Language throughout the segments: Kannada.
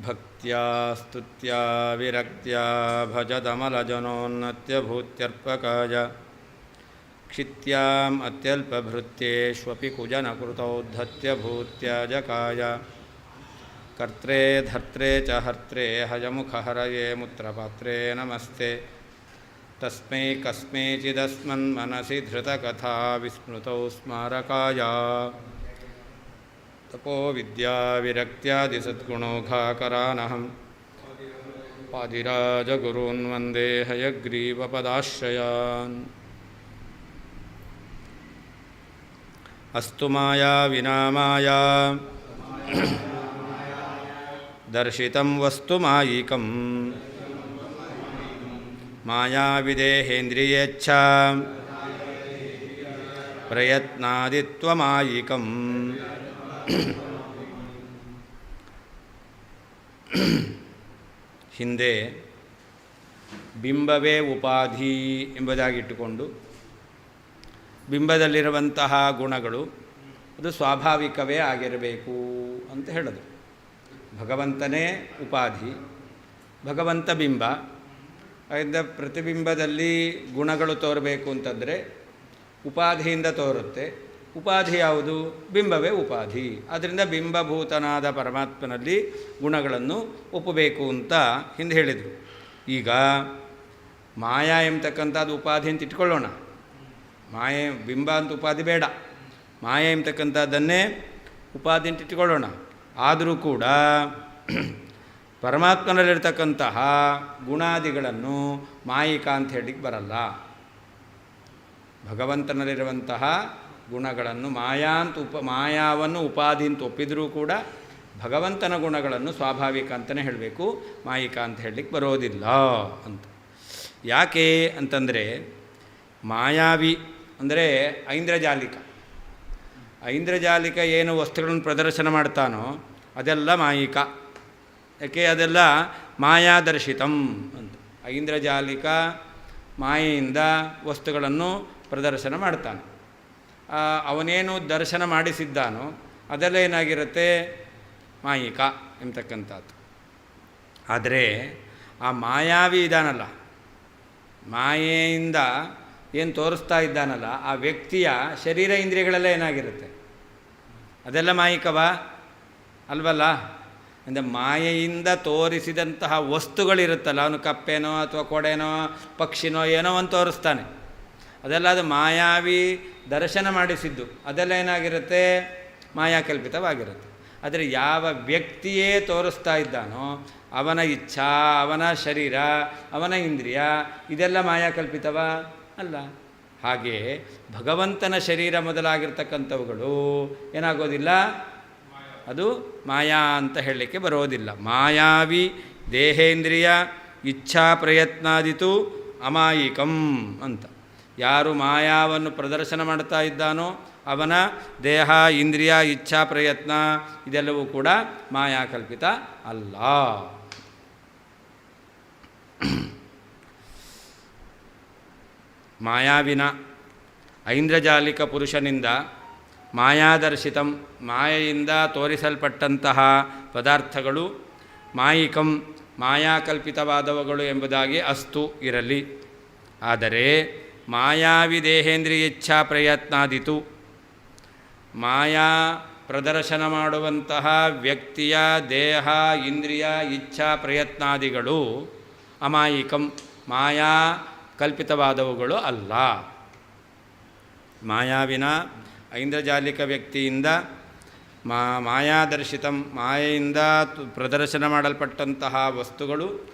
ಭಕ್ತ್ಯಾ ಸ್ತುತ್ಯಾ ವಿರಕ್ತ್ಯಾ ಭಜದಮಲಜನೋನ್ನತ್ಯಭೂತ್ಯರ್ಪಕಾಯ ಕ್ಷಿತ್ಯಾಂ ಅತ್ಯಲ್ಪಭೃತ್ಯೇಷ್ವಪಿ ಕುಜನಕೃತೌದ್ಧತ್ಯಭೂತ್ಯಜಕಾಯ ಕರ್ತ್ರೇ ಧರ್ತ್ರೇ ಚ ಹರ್ತ್ರೇ ಹಯಮುಖಹರಯೇ ಮುತ್ರಪಾತ್ರೇ ನಮಸ್ತೆ ತಸ್ಮೈ ಕಸ್ಮೈಚಿದಸ್ಮನ್ಮನಸಿ ಧೃತಕಥಾ ವಿಸ್ಮೃತೌ ಸ್ಮಾರಕಾಯ ತಪೋ ವಿದ್ಯಾ ವಿರಕ್ತ್ಯಾದಿ ಸದ್ಗುಣೌಘಾಕರಾನಹಂ ಪಾದಿರಾಜಗುರೂನ್ ವಂದೇ ಹಯಗ್ರೀವಪದಾಶ್ರಯಾನ್. ಅಸ್ತು ಮಾಯಾ ವಿನಾ ಮಾಯಾ ದರ್ಶಿತಂ ವಸ್ತು ಮಾಯಿಕಂ ಮಾಯಾವಿದೇಹೇಂದ್ರಿಯೇಚ್ಛಾ ಪ್ರಯತ್ನಾದಿತ್ವಮಾಯಿಕಂ. ಹಿಂದೆ ಬಿಂಬವೇ ಉಪಾಧಿ ಎಂಬುದಾಗಿಟ್ಟುಕೊಂಡು ಬಿಂಬದಲ್ಲಿರುವಂತಹ ಗುಣಗಳು ಅದು ಸ್ವಾಭಾವಿಕವೇ ಆಗಿರಬೇಕು ಅಂತ ಹೇಳೋದು. ಭಗವಂತನೇ ಉಪಾಧಿ, ಭಗವಂತ ಬಿಂಬ. ಅದರಿಂದ ಪ್ರತಿಬಿಂಬದಲ್ಲಿ ಗುಣಗಳು ತೋರಬೇಕು ಅಂತಂದರೆ ಉಪಾಧಿಯಿಂದ ತೋರುತ್ತೆ. ಉಪಾಧಿ ಯಾವುದು? ಬಿಂಬವೇ ಉಪಾಧಿ. ಆದ್ದರಿಂದ ಬಿಂಬಭೂತನಾದ ಪರಮಾತ್ಮನಲ್ಲಿ ಗುಣಗಳನ್ನು ಒಪ್ಪಬೇಕು ಅಂತ ಹಿಂದೆ ಹೇಳಿದರು. ಈಗ ಮಾಯಾ ಎಂಬತಕ್ಕಂಥದ್ದು ಉಪಾಧಿ ಅಂತ ಇಟ್ಕೊಳ್ಳೋಣ. ಮಾಯೆ ಬಿಂಬ ಅಂತ ಉಪಾಧಿ ಬೇಡ, ಮಾಯೆ ಎಂಬತಕ್ಕಂಥದ್ದನ್ನೇ ಉಪಾಧಿ ಅಂತ ಇಟ್ಕೊಳ್ಳೋಣ. ಆದರೂ ಕೂಡ ಪರಮಾತ್ಮನಲ್ಲಿರ್ತಕ್ಕಂತಹ ಗುಣಾದಿಗಳನ್ನು ಮಾಯಿಕ ಅಂತ ಹೇಳಲಿಕ್ಕೆ ಬರಲ್ಲ. ಭಗವಂತನಲ್ಲಿರುವಂತಹ ಗುಣಗಳನ್ನು ಮಾಯಾವನ್ನು ಉಪಾಧಿ ಅಂತ ಒಪ್ಪಿದರೂ ಕೂಡ ಭಗವಂತನ ಗುಣಗಳನ್ನು ಸ್ವಾಭಾವಿಕ ಅಂತಲೇ ಹೇಳಬೇಕು, ಮಾಯಿಕ ಅಂತ ಹೇಳಲಿಕ್ಕೆ ಬರೋದಿಲ್ಲ ಅಂತ. ಯಾಕೆ ಅಂತಂದರೆ ಮಾಯಾವಿ ಅಂದರೆ ಐಂದ್ರಜಾಲಿಕ. ಐಂದ್ರಜಾಲಿಕ ಏನು ವಸ್ತುಗಳನ್ನು ಪ್ರದರ್ಶನ ಮಾಡ್ತಾನೋ ಅದೆಲ್ಲ ಮಾಯಿಕ. ಯಾಕೆ? ಅದೆಲ್ಲ ಮಾಯಾದರ್ಶಿತಂ ಅಂತ. ಐಂದ್ರಜಾಲಿಕ ಮಾಯೆಯಿಂದ ವಸ್ತುಗಳನ್ನು ಪ್ರದರ್ಶನ ಮಾಡ್ತಾನೆ. ಅವನೇನು ದರ್ಶನ ಮಾಡಿಸಿದ್ದಾನೋ ಅದೆಲ್ಲ ಏನಾಗಿರುತ್ತೆ? ಮಾಯಿಕ ಎಂಬತಕ್ಕಂಥದ್ದು. ಆದರೆ ಆ ಮಾಯಾವಿ ಇದ್ದಾನಲ್ಲ, ಮಾಯೆಯಿಂದ ಏನು ತೋರಿಸ್ತಾ ಇದ್ದಾನಲ್ಲ, ಆ ವ್ಯಕ್ತಿಯ ಶರೀರ ಇಂದ್ರಿಯಗಳೆಲ್ಲ ಏನಾಗಿರುತ್ತೆ? ಅದೆಲ್ಲ ಮಾಯಿಕವಾ? ಅಲ್ವಲ್ಲ. ಅಂದರೆ ಮಾಯೆಯಿಂದ ತೋರಿಸಿದಂತಹ ವಸ್ತುಗಳಿರುತ್ತಲ್ಲ, ಅವನು ಕಪ್ಪೆನೋ ಅಥವಾ ಕೊಡೆನೋ ಪಕ್ಷಿನೋ ಏನೋ ಒಂದು ತೋರಿಸ್ತಾನೆ, ಅದೆಲ್ಲ ಅದು ಮಾಯಾವಿ ದರ್ಶನ ಮಾಡಿಸಿದ್ದು. ಅದೆಲ್ಲ ಏನಾಗಿರುತ್ತೆ? ಮಾಯಾಕಲ್ಪಿತವಾಗಿರುತ್ತೆ. ಆದರೆ ಯಾವ ವ್ಯಕ್ತಿಯೇ ತೋರಿಸ್ತಾ ಇದ್ದಾನೋ ಅವನ ಇಚ್ಛಾ, ಅವನ ಶರೀರ, ಅವನ ಇಂದ್ರಿಯ ಇದೆಲ್ಲ ಮಾಯಾಕಲ್ಪಿತವ ಅಲ್ಲ. ಹಾಗೆ ಭಗವಂತನ ಶರೀರ ಮೊದಲಾಗಿರ್ತಕ್ಕಂಥವುಗಳು ಏನಾಗೋದಿಲ್ಲ, ಅದು ಮಾಯಾ ಅಂತ ಹೇಳಲಿಕ್ಕೆ ಬರೋದಿಲ್ಲ. ಮಾಯಾವಿ ದೇಹೇಂದ್ರಿಯ ಇಚ್ಛಾ ಪ್ರಯತ್ನಾದಿತು ಅಮಾಯಿಕಂ ಅಂತ. ಯಾರು ಮಾಯಾವನ್ನು ಪ್ರದರ್ಶನ ಮಾಡ್ತಾ ಇದ್ದಾನೋ ಅವನ ದೇಹ, ಇಂದ್ರಿಯ, ಇಚ್ಛಾ ಪ್ರಯತ್ನ ಇದೆಲ್ಲವೂ ಕೂಡ ಮಾಯಾಕಲ್ಪಿತ ಅಲ್ಲ. ಮಾಯಾವಿನ ಐಂದ್ರಜಾಲಿಕ ಪುರುಷನಿಂದ ಮಾಯಾದರ್ಶಿತಂ ಮಾಯೆಯಿಂದ ತೋರಿಸಲ್ಪಟ್ಟಂತಹ ಪದಾರ್ಥಗಳು ಮಾಯಿಕಂ ಮಾಯಾಕಲ್ಪಿತವಾದವುಗಳು ಎಂಬುದಾಗಿ ಅಸ್ತು ಇರಲಿ. ಆದರೆ ಮಾಯಾವಿ ದೇಹೇಂದ್ರಿಯಚ್ಛಾ ಪ್ರಯತ್ನಾದಿತು ಮಾಯಾ ಪ್ರದರ್ಶನ ಮಾಡುವಂತಹ ವ್ಯಕ್ತಿಯ ದೇಹ, ಇಂದ್ರಿಯ, ಇಚ್ಛಾ ಪ್ರಯತ್ನಾದಿಗಳು ಅಮಾಯಿಕಂ ಮಾಯಾ ಕಲ್ಪಿತವಾದವುಗಳು ಅಲ್ಲ. ಮಾಯಾವಿನ ಐಂದ್ರಜಾಲಿಕ ವ್ಯಕ್ತಿಯಿಂದ ಮಾಯಾದರ್ಶಿತಂ ಮಾಯೆಯಿಂದ ಪ್ರದರ್ಶನ ಮಾಡಲ್ಪಟ್ಟಂತಹ ವಸ್ತುಗಳು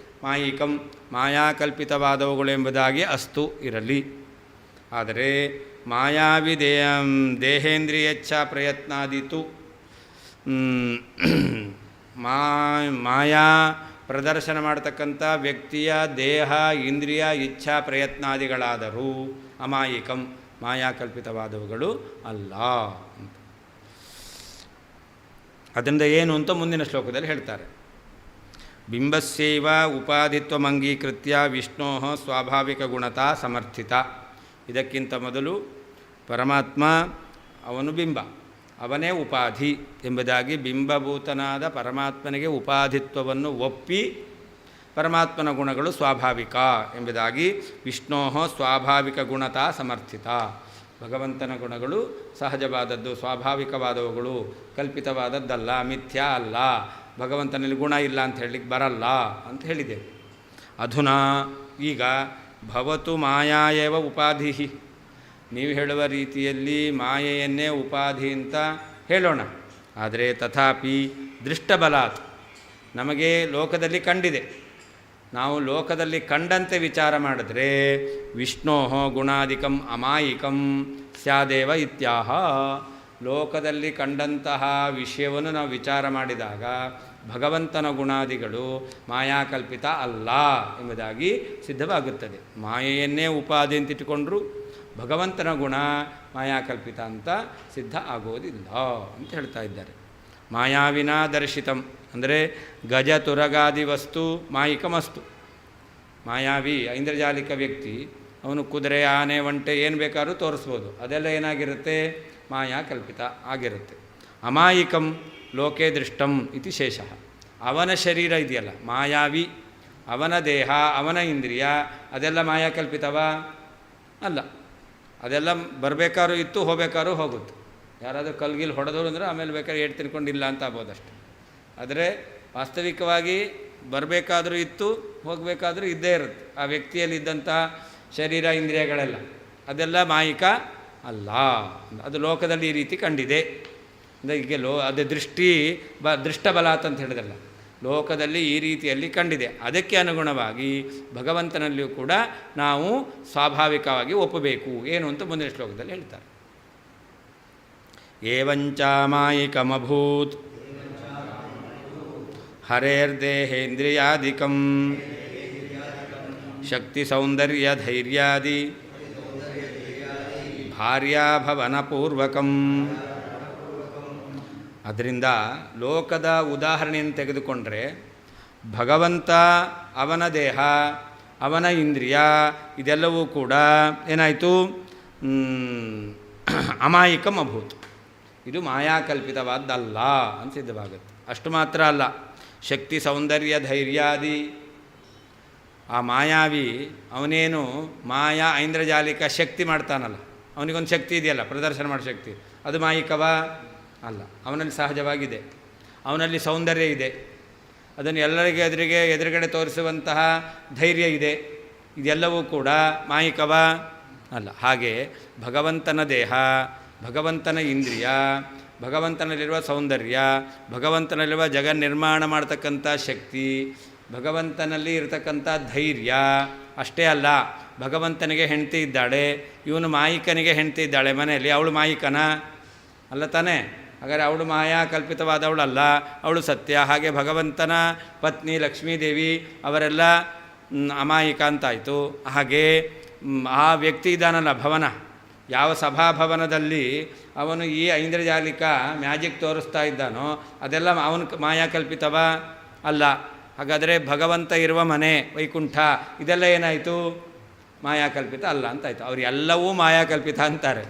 ಮಾಯಿಕಂ ಮಾಯಾಕಲ್ಪಿತವಾದವುಗಳು ಎಂಬುದಾಗಿ ಅಸ್ತು ಇರಲಿ. ಆದರೆ ಮಾಯಾವಿ ದೇಹೇಂದ್ರಿಯಚ್ಛಾ ಪ್ರಯತ್ನಾದಿತು ಮಾಯಾ ಪ್ರದರ್ಶನ ಮಾಡತಕ್ಕಂಥ ವ್ಯಕ್ತಿಯ ದೇಹ, ಇಂದ್ರಿಯ, ಇಚ್ಛಾ ಪ್ರಯತ್ನಾದಿಗಳಾದರೂ ಅಮಾಯಿಕಂ ಮಾಯಾಕಲ್ಪಿತವಾದವುಗಳು ಅಲ್ಲ. ಅದರಿಂದ ಏನು ಅಂತ ಮುಂದಿನ ಶ್ಲೋಕದಲ್ಲಿ ಹೇಳ್ತಾರೆ. ಬಿಂಬಸ್ಯೈವ ಉಪಾಧಿತ್ವಮಂಗೀಕೃತ್ಯ ವಿಷ್ಣೋ ಸ್ವಾಭಾವಿಕ ಗುಣತಾ ಸಮರ್ಥಿತ. ಇದಕ್ಕಿಂತ ಮೊದಲು ಪರಮಾತ್ಮ ಅವನು ಬಿಂಬ, ಅವನೇ ಉಪಾಧಿ ಎಂಬುದಾಗಿ ಬಿಂಬಭೂತನಾದ ಪರಮಾತ್ಮನಿಗೆ ಉಪಾಧಿತ್ವವನ್ನು ಒಪ್ಪಿ ಪರಮಾತ್ಮನ ಗುಣಗಳು ಸ್ವಾಭಾವಿಕ ಎಂಬುದಾಗಿ ವಿಷ್ಣೋ ಸ್ವಾಭಾವಿಕ ಗುಣತಾ ಸಮರ್ಥಿತ. ಭಗವಂತನ ಗುಣಗಳು ಸಹಜವಾದದ್ದು, ಸ್ವಾಭಾವಿಕವಾದವುಗಳು, ಕಲ್ಪಿತವಾದದ್ದಲ್ಲ, ಮಿಥ್ಯಾ ಅಲ್ಲ. ಭಗವಂತನಲ್ಲಿ ಗುಣ ಇಲ್ಲ ಅಂತ ಹೇಳಲಿಕ್ಕೆ ಬರಲ್ಲ ಅಂತ ಹೇಳಿದೆ. ಅಧುನಾ ಈಗ ಭವತು ಮಾಯಾಯೇವ ಉಪಾಧಿ, ನೀವು ಹೇಳುವ ರೀತಿಯಲ್ಲಿ ಮಾಯೆಯನ್ನೇ ಉಪಾಧಿ ಅಂತ ಹೇಳೋಣ. ಆದರೆ ತಥಾಪಿ ದೃಷ್ಟಬಲಾತ್, ನಮಗೆ ಲೋಕದಲ್ಲಿ ಕಂಡಿದೆ, ನಾವು ಲೋಕದಲ್ಲಿ ಕಂಡಂತೆ ವಿಚಾರ ಮಾಡಿದ್ರೆ ವಿಷ್ಣೋ ಗುಣಾಧಿಕಂ ಅಮಾಯಿಕಂ ಸ್ಯಾದೇವ ಇತ್ಯಾಹ. ಲೋಕದಲ್ಲಿ ಕಂಡಂತಹ ವಿಷಯವನ್ನು ನಾವು ವಿಚಾರ ಮಾಡಿದಾಗ ಭಗವಂತನ ಗುಣಾದಿಗಳು ಮಾಯಾಕಲ್ಪಿತ ಅಲ್ಲ ಎಂಬುದಾಗಿ ಸಿದ್ಧವಾಗುತ್ತದೆ. ಮಾಯೆಯನ್ನೇ ಉಪಾಧಿ ಅಂತಿಟ್ಟುಕೊಂಡ್ರೂ ಭಗವಂತನ ಗುಣ ಮಾಯಾಕಲ್ಪಿತ ಅಂತ ಸಿದ್ಧ ಆಗೋದಿಲ್ಲ ಅಂತ ಹೇಳ್ತಾ ಇದ್ದಾರೆ. ಮಾಯಾವಿನಾ ದರ್ಶಿತಂ ಅಂದರೆ ಗಜ ತುರಗಾದಿ ವಸ್ತು ಮಾಯಿಕಮಸ್ತು. ಮಾಯಾವಿ ಐಂದ್ರಜಾಲಿಕ ವ್ಯಕ್ತಿ, ಅವನು ಕುದುರೆ ಆನೆ ಒಂಟೆ ಏನು ಬೇಕಾದ್ರೂ ತೋರಿಸ್ಬೋದು, ಅದೆಲ್ಲ ಏನಾಗಿರುತ್ತೆ, ಮಾಯಾಕಲ್ಪಿತ ಆಗಿರುತ್ತೆ. ಅಮಾಯಿಕಂ ಲೋಕೆ ದೃಷ್ಟಂ ಇತಿ ಶೇಷಃ. ಅವನ ಶರೀರ ಇದೆಯಲ್ಲ ಮಾಯಾವಿ, ಅವನ ದೇಹ, ಅವನ ಇಂದ್ರಿಯ, ಅದೆಲ್ಲ ಮಾಯಾಕಲ್ಪಿತವಾ ಅಲ್ಲ. ಅದೆಲ್ಲ ಬರಬೇಕಾದ್ರೂ ಇತ್ತು, ಹೋಗ್ಬೇಕಾದ್ರೂ ಹೋಗುತ್ತೆ. ಯಾರಾದರೂ ಕಲ್ಗಿಲ್ ಹೊಡೆದವರು ಅಂದರೆ ಆಮೇಲೆ ಬೇಕಾದ್ರೆ ಏಟು ತಿನ್ಕೊಂಡಿಲ್ಲ ಅಂತ ಆಗ್ಬೋದಷ್ಟೆ. ಆದರೆ ವಾಸ್ತವಿಕವಾಗಿ ಬರಬೇಕಾದ್ರೂ ಇತ್ತು, ಹೋಗಬೇಕಾದ್ರೂ ಇದ್ದೇ ಇರುತ್ತೆ. ಆ ವ್ಯಕ್ತಿಯಲ್ಲಿದ್ದಂಥ ಶರೀರ ಇಂದ್ರಿಯಗಳೆಲ್ಲ ಅದೆಲ್ಲ ಮಾಯಿಕ ಅಲ್ಲ. ಅದು ಲೋಕದಲ್ಲಿ ಈ ರೀತಿ ಕಂಡಿದೆ. ಅಂದರೆ ಈಗ ಅದು ದೃಷ್ಟಬಲಾತ್ ಅಂತ ಹೇಳಿದಲ್ಲ, ಲೋಕದಲ್ಲಿ ಈ ರೀತಿಯಲ್ಲಿ ಕಂಡಿದೆ. ಅದಕ್ಕೆ ಅನುಗುಣವಾಗಿ ಭಗವಂತನಲ್ಲಿಯೂ ಕೂಡ ನಾವು ಸ್ವಾಭಾವಿಕವಾಗಿ ಒಪ್ಪಬೇಕು. ಏನು ಅಂತ ಮುಂದಿನ ಶ್ಲೋಕದಲ್ಲಿ ಹೇಳ್ತಾರೆ. ಏವಂಚ ಮಾಯಿಕಮಭೂತ್ ಹರೇರ್ದೇಹೇಂದ್ರಿಯಾದಿಕಂ ಶಕ್ತಿ ಸೌಂದರ್ಯ ಧೈರ್ಯಾದಿ ಭಾರ್ಯಾಭವನಪೂರ್ವಕಂ. ಅದರಿಂದ ಲೋಕದ ಉದಾಹರಣೆಯನ್ನು ತೆಗೆದುಕೊಂಡ್ರೆ ಭಗವಂತ, ಅವನ ದೇಹ, ಅವನ ಇಂದ್ರಿಯ ಇದೆಲ್ಲವೂ ಕೂಡ ಏನಾಯಿತು, ಅಮಾಯಿಕಂ ಅಭೂತ್. ಇದು ಮಾಯಾಕಲ್ಪಿತವಾದ್ದಲ್ಲ ಅಂತ ಸಿದ್ಧವಾಗುತ್ತೆ. ಅಷ್ಟು ಮಾತ್ರ ಅಲ್ಲ, ಶಕ್ತಿ ಸೌಂದರ್ಯ ಧೈರ್ಯಾದಿ. ಆ ಮಾಯಾವಿ ಅವನೇನು ಮಾಯಾ ಐಂದ್ರಜಾಲಿಕ ಶಕ್ತಿ ಮಾಡ್ತಾನಲ್ಲ, ಅವನಿಗೊಂದು ಶಕ್ತಿ ಇದೆಯಲ್ಲ ಪ್ರದರ್ಶನ ಮಾಡೋ ಶಕ್ತಿ, ಅದು ಮಾಯಿಕವಾ ಅಲ್ಲ. ಅವನಲ್ಲಿ ಸಹಜವಾಗಿದೆ, ಅವನಲ್ಲಿ ಸೌಂದರ್ಯ ಇದೆ, ಅದನ್ನು ಎಲ್ಲರಿಗೆ ಎದುರುಗಡೆ ತೋರಿಸುವಂತಹ ಧೈರ್ಯ ಇದೆ. ಇದೆಲ್ಲವೂ ಕೂಡ ಮಾಯಿಕವಾ ಅಲ್ಲ. ಹಾಗೆ ಭಗವಂತನ ದೇಹ, ಭಗವಂತನ ಇಂದ್ರಿಯ, ಭಗವಂತನಲ್ಲಿರುವ ಸೌಂದರ್ಯ, ಭಗವಂತನಲ್ಲಿರುವ ಜಗನ್ನಿರ್ಮಾಣ ಮಾಡ್ತಕ್ಕಂಥ ಶಕ್ತಿ, ಭಗವಂತನಲ್ಲಿ ಇರತಕ್ಕಂಥ ಧೈರ್ಯ ಅಷ್ಟೇ ಅಲ್ಲ. ಭಗವಂತನಿಗೆ ಹೆಂಡತಿ ಇದ್ದಾಳೆ, ಇವನು ಮಾಯಿಕನಿಗೆ ಹೆಂಡತಿ ಇದ್ದಾಳೆ ಮನೆಯಲ್ಲಿ, ಅವಳು ಮಾಯಿಕನ ಅಲ್ಲ ತಾನೇ? ಹಾಗಾದರೆ ಅವಳು ಮಾಯಾ ಕಲ್ಪಿತವಾದವಳಲ್ಲ, ಅವಳು ಸತ್ಯ. ಹಾಗೆ ಭಗವಂತನ ಪತ್ನಿ ಲಕ್ಷ್ಮೀದೇವಿ ಅವರೆಲ್ಲ ಅಮಾಯಿಕ ಅಂತಾಯಿತು. ಹಾಗೆ ಆ ವ್ಯಕ್ತಿ ಇದ್ದಾನಲ್ಲ ಭವನ, ಯಾವ ಸಭಾಭವನದಲ್ಲಿ ಅವನು ಈ ಐಂದ್ರಜಾಲಿಕ ಮ್ಯಾಜಿಕ್ ತೋರಿಸ್ತಾ ಇದ್ದಾನೋ ಅದೆಲ್ಲ ಅವನು ಮಾಯಾಕಲ್ಪಿತವ ಅಲ್ಲ. ಹಾಗಾದರೆ ಭಗವಂತ ಇರುವ ಮನೆ ವೈಕುಂಠ ಇದೆಲ್ಲ ಏನಾಯಿತು, ಮಾಯಾಕಲ್ಪಿತ ಅಲ್ಲ ಅಂತಾಯಿತು. ಅವರು ಎಲ್ಲವೂ ಮಾಯಾಕಲ್ಪಿತ ಅಂತಾರೆ.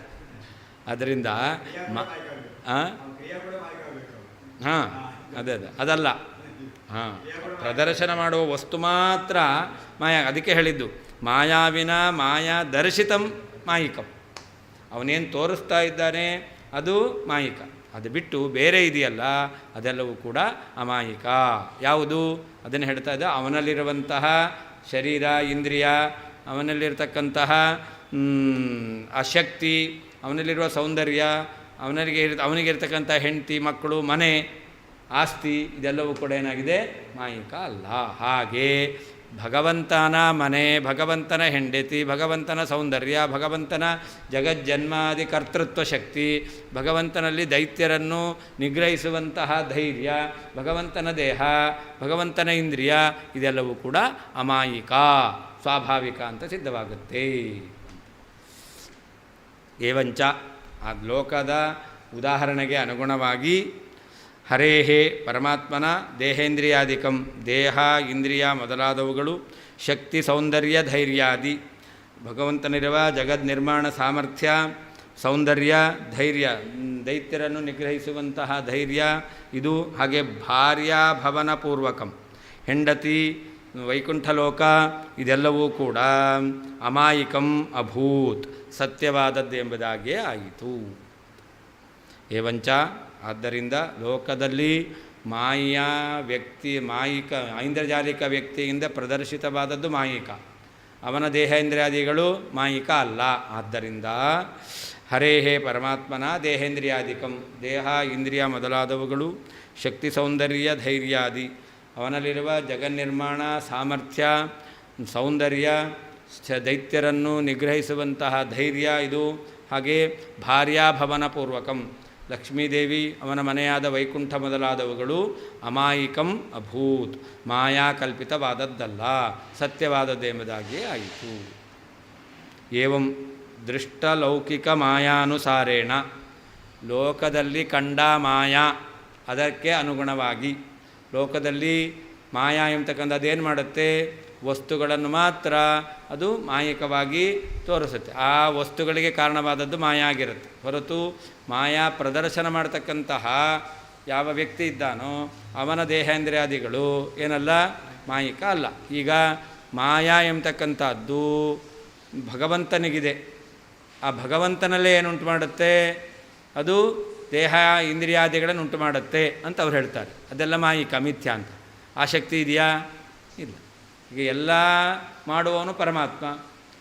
ಅದರಿಂದ ಹಾಂ ಅದೇ ಅದಲ್ಲ. ಹಾಂ, ಪ್ರದರ್ಶನ ಮಾಡುವ ವಸ್ತು ಮಾತ್ರ ಮಾಯಾ. ಅದಕ್ಕೆ ಹೇಳಿದ್ದು ಮಾಯಾವಿನ ಮಾಯಾ ದರ್ಶಿತಂ ಮಾಯಿಕಂ. ಅವನೇನು ತೋರಿಸ್ತಾ ಇದ್ದಾನೆ ಅದು ಮಾಯಿಕ, ಅದು ಬಿಟ್ಟು ಬೇರೆ ಇದೆಯಲ್ಲ ಅದೆಲ್ಲವೂ ಕೂಡ ಅಮಾಯಿಕ. ಯಾವುದು ಅದನ್ನು ಹೇಳ್ತಾ ಇದ್ದ, ಅವನಲ್ಲಿರುವಂತಹ ಶರೀರ ಇಂದ್ರಿಯ, ಅವನಲ್ಲಿರ್ತಕ್ಕಂತಹ ಆ ಶಕ್ತಿ, ಅವನಲ್ಲಿರುವ ಸೌಂದರ್ಯ, ಅವನಿಗಿರ್ತಕ್ಕಂಥ ಹೆಂಡತಿ ಮಕ್ಕಳು ಮನೆ ಆಸ್ತಿ ಇದೆಲ್ಲವೂ ಕೂಡ ಏನಾಗಿದೆ, ಮಾಯಿಕ ಅಲ್ಲ. ಹಾಗೆ ಭಗವಂತನ ಮನೆ, ಭಗವಂತನ ಹೆಂಡತಿ, ಭಗವಂತನ ಸೌಂದರ್ಯ, ಭಗವಂತನ ಜಗಜ್ಜನ್ಮಾದಿ ಕರ್ತೃತ್ವ ಶಕ್ತಿ, ಭಗವಂತನಲ್ಲಿ ದೈತ್ಯರನ್ನು ನಿಗ್ರಹಿಸುವಂತಹ ಧೈರ್ಯ, ಭಗವಂತನ ದೇಹ, ಭಗವಂತನ ಇಂದ್ರಿಯ ಇದೆಲ್ಲವೂ ಕೂಡ ಅಮಾಯಿಕ, ಸ್ವಾಭಾವಿಕ ಅಂತ ಸಿದ್ಧವಾಗುತ್ತೆ. ಏವಂಚ ಆ ಲೋಕದ ಉದಾಹರಣೆಗೆ ಅನುಗುಣವಾಗಿ ಹರೇಹೇ ಪರಮಾತ್ಮನ ದೇಹೇಂದ್ರಿಯಾದಿಕಂ, ದೇಹ ಇಂದ್ರಿಯ ಮೊದಲಾದವುಗಳು, ಶಕ್ತಿ ಸೌಂದರ್ಯ ಧೈರ್ಯಾದಿ ಭಗವಂತನಿರುವ ಜಗದ್ ನಿರ್ಮಾಣ ಸಾಮರ್ಥ್ಯ, ಸೌಂದರ್ಯ, ಧೈರ್ಯ, ದೈತ್ಯರನ್ನು ನಿಗ್ರಹಿಸುವಂತಹ ಧೈರ್ಯ ಇದು. ಹಾಗೆ ಭಾರ್ಯಾಭವನಪೂರ್ವಕಂ, ಹೆಂಡತಿ, ವೈಕುಂಠಲೋಕ ಇದೆಲ್ಲವೂ ಕೂಡ ಅಮಾಯಿಕಂ ಅಭೂತ್, ಸತ್ಯವಾದದ್ದು ಎಂಬುದಾಗಿಯೇ ಆಯಿತು. ಏವಂಚ, ಆದ್ದರಿಂದ ಲೋಕದಲ್ಲಿ ಮಾಯಾ ವ್ಯಕ್ತಿ, ಮಾಯಿಕ ಐಂದ್ರಜಾಲಿಕ ವ್ಯಕ್ತಿಯಿಂದ ಪ್ರದರ್ಶಿತವಾದದ್ದು ಮಾಯಿಕ, ಅವನ ದೇಹೇಂದ್ರಿಯಾದಿಗಳು ಮಾಯಿಕ ಅಲ್ಲ. ಆದ್ದರಿಂದ ಹರೇಹೇ ಪರಮಾತ್ಮನ ದೇಹೇಂದ್ರಿಯಾದಿಕಂ, ದೇಹ ಇಂದ್ರಿಯ ಮೊದಲಾದವುಗಳು, ಶಕ್ತಿ ಸೌಂದರ್ಯ ಧೈರ್ಯಾದಿ, ಅವನಲ್ಲಿರುವ ಜಗನ್ನಿರ್ಮಾಣ ಸಾಮರ್ಥ್ಯ, ಸೌಂದರ್ಯ, ದೈತ್ಯರನ್ನು ನಿಗ್ರಹಿಸುವಂತಹ ಧೈರ್ಯ ಇದು. ಹಾಗೆ ಭಾರ್ಯಾಭವನಪೂರ್ವಕಂ, ಲಕ್ಷ್ಮೀದೇವಿ, ಅವನ ಮನೆಯಾದ ವೈಕುಂಠ ಮೊದಲಾದವುಗಳು ಅಮಾಯಿಕಂ ಅಭೂತ್, ಮಾಯಾ ಕಲ್ಪಿತವಾದದ್ದಲ್ಲ, ಸತ್ಯವಾದದ್ದೆಂಬುದಾಗಿಯೇ ಆಯಿತು. ಏವಂ ದೃಷ್ಟಲೌಕಿಕ ಮಾಯಾನುಸಾರೇಣ, ಲೋಕದಲ್ಲಿ ಕಂಡ ಮಾಯಾ ಅದಕ್ಕೆ ಅನುಗುಣವಾಗಿ, ಲೋಕದಲ್ಲಿ ಮಾಯಾ ಎಂಬತಕ್ಕಂಥದ್ದೇನು ಮಾಡುತ್ತೆ, ವಸ್ತುಗಳನ್ನು ಮಾತ್ರ ಅದು ಮಾಯಿಕವಾಗಿ ತೋರಿಸುತ್ತೆ. ಆ ವಸ್ತುಗಳಿಗೆ ಕಾರಣವಾದದ್ದು ಮಾಯಾ ಆಗಿರುತ್ತೆ ಹೊರತು ಮಾಯಾ ಪ್ರದರ್ಶನ ಮಾಡ್ತಕ್ಕಂತಹ ಯಾವ ವ್ಯಕ್ತಿ ಇದ್ದಾನೋ ಅವನ ದೇಹೇಂದ್ರಿಯಾದಿಗಳು ಏನಲ್ಲ, ಮಾಯಿಕ ಅಲ್ಲ. ಈಗ ಮಾಯಾ ಎಂಬತಕ್ಕಂಥದ್ದು ಭಗವಂತನಿಗಿದೆ, ಆ ಭಗವಂತನಲ್ಲೇ ಏನುಂಟು ಮಾಡುತ್ತೆ, ಅದು ದೇಹ ಇಂದ್ರಿಯಾದಿಗಳನ್ನು ಉಂಟು ಮಾಡುತ್ತೆ ಅಂತ ಅವ್ರು ಹೇಳ್ತಾರೆ. ಅದೆಲ್ಲ ಮಾಯಿಕ, ಮಿಥ್ಯ ಅಂತ. ಆ ಶಕ್ತಿ ಇದೆಯಾ? ಇಲ್ಲ. ಈಗ ಎಲ್ಲ ಮಾಡುವವನು ಪರಮಾತ್ಮ,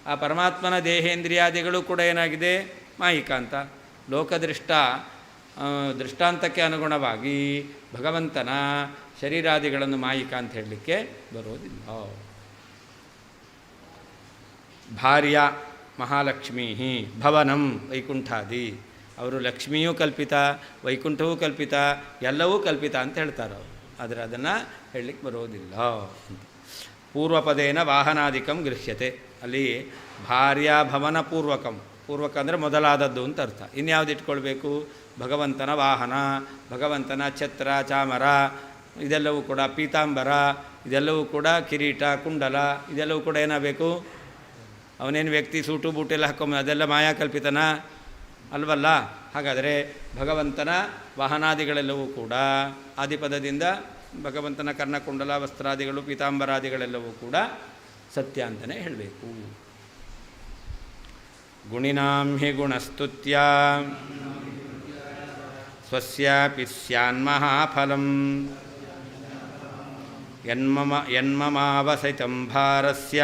ಆ ಪರಮಾತ್ಮನ ದೇಹೇಂದ್ರಿಯಾದಿಗಳು ಕೂಡ ಏನಾಗಿದೆ, ಮಾಯಿಕ ಅಂತ. ದೃಷ್ಟಾಂತಕ್ಕೆ ಅನುಗುಣವಾಗಿ ಭಗವಂತನ ಶರೀರಾದಿಗಳನ್ನು ಮಾಯಿಕ ಅಂತ ಹೇಳಲಿಕ್ಕೆ ಬರೋದಿಲ್ಲ. ಭಾರ್ಯ ಮಹಾಲಕ್ಷ್ಮೀ ಭವನಂ ವೈಕುಂಠಾದಿ, ಅವರು ಲಕ್ಷ್ಮಿಯೂ ಕಲ್ಪಿತ, ವೈಕುಂಠವೂ ಕಲ್ಪಿತ, ಎಲ್ಲವೂ ಕಲ್ಪಿತ ಅಂತ ಹೇಳ್ತಾರೆ ಅವರು. ಆದರೆ ಅದನ್ನು ಹೇಳಲಿಕ್ಕೆ ಬರೋದಿಲ್ಲ ಅಂತ. ಪೂರ್ವಪದೇನ ವಾಹನಾದಿಕಂ ಗೃಹ್ಯತೆ, ಅಲ್ಲಿ ಭಾರ್ಯಾಭವನ ಪೂರ್ವಕಂ, ಪೂರ್ವಕ ಅಂದರೆ ಮೊದಲಾದದ್ದು ಅಂತ ಅರ್ಥ. ಇನ್ಯಾವುದು ಇಟ್ಕೊಳ್ಬೇಕು, ಭಗವಂತನ ವಾಹನ, ಭಗವಂತನ ಛತ್ರ ಚಾಮರ ಇದೆಲ್ಲವೂ ಕೂಡ, ಪೀತಾಂಬರ ಇದೆಲ್ಲವೂ ಕೂಡ, ಕಿರೀಟ ಕುಂಡಲ ಇದೆಲ್ಲವೂ ಕೂಡ ಏನಾಗಬೇಕು, ಅವನೇನು ವ್ಯಕ್ತಿ ಸೂಟು ಬೂಟೆಲ್ಲ ಹಾಕೊಂಬ ಅದೆಲ್ಲ ಮಾಯಾಕಲ್ಪಿತನ ಅಲ್ವಲ್ಲ. ಹಾಗಾದರೆ ಭಗವಂತನ ವಾಹನಾದಿಗಳೆಲ್ಲವೂ ಕೂಡ ಆದಿಪದದಿಂದ ಭಗವಂತನ ಕರ್ಣಕುಂಡಲ ವಸ್ತ್ರಾದಿಗಳು ಪೀತಾಂಬರಾದಿಗಳೆಲ್ಲವೂ ಕೂಡ ಸತ್ಯ ಅಂತಲೇ ಹೇಳಬೇಕು. ಗುಣಿನಾಂ ಹಿ ಗುಣಸ್ತುತ್ಯ ಸ್ವಸ್ಯಾಪಿ ಸ್ಯಾನ್ಮಹಾಫಲಂ ಯನ್ಮಮಾವಸೈತಂ ಭಾರಸ್ಯ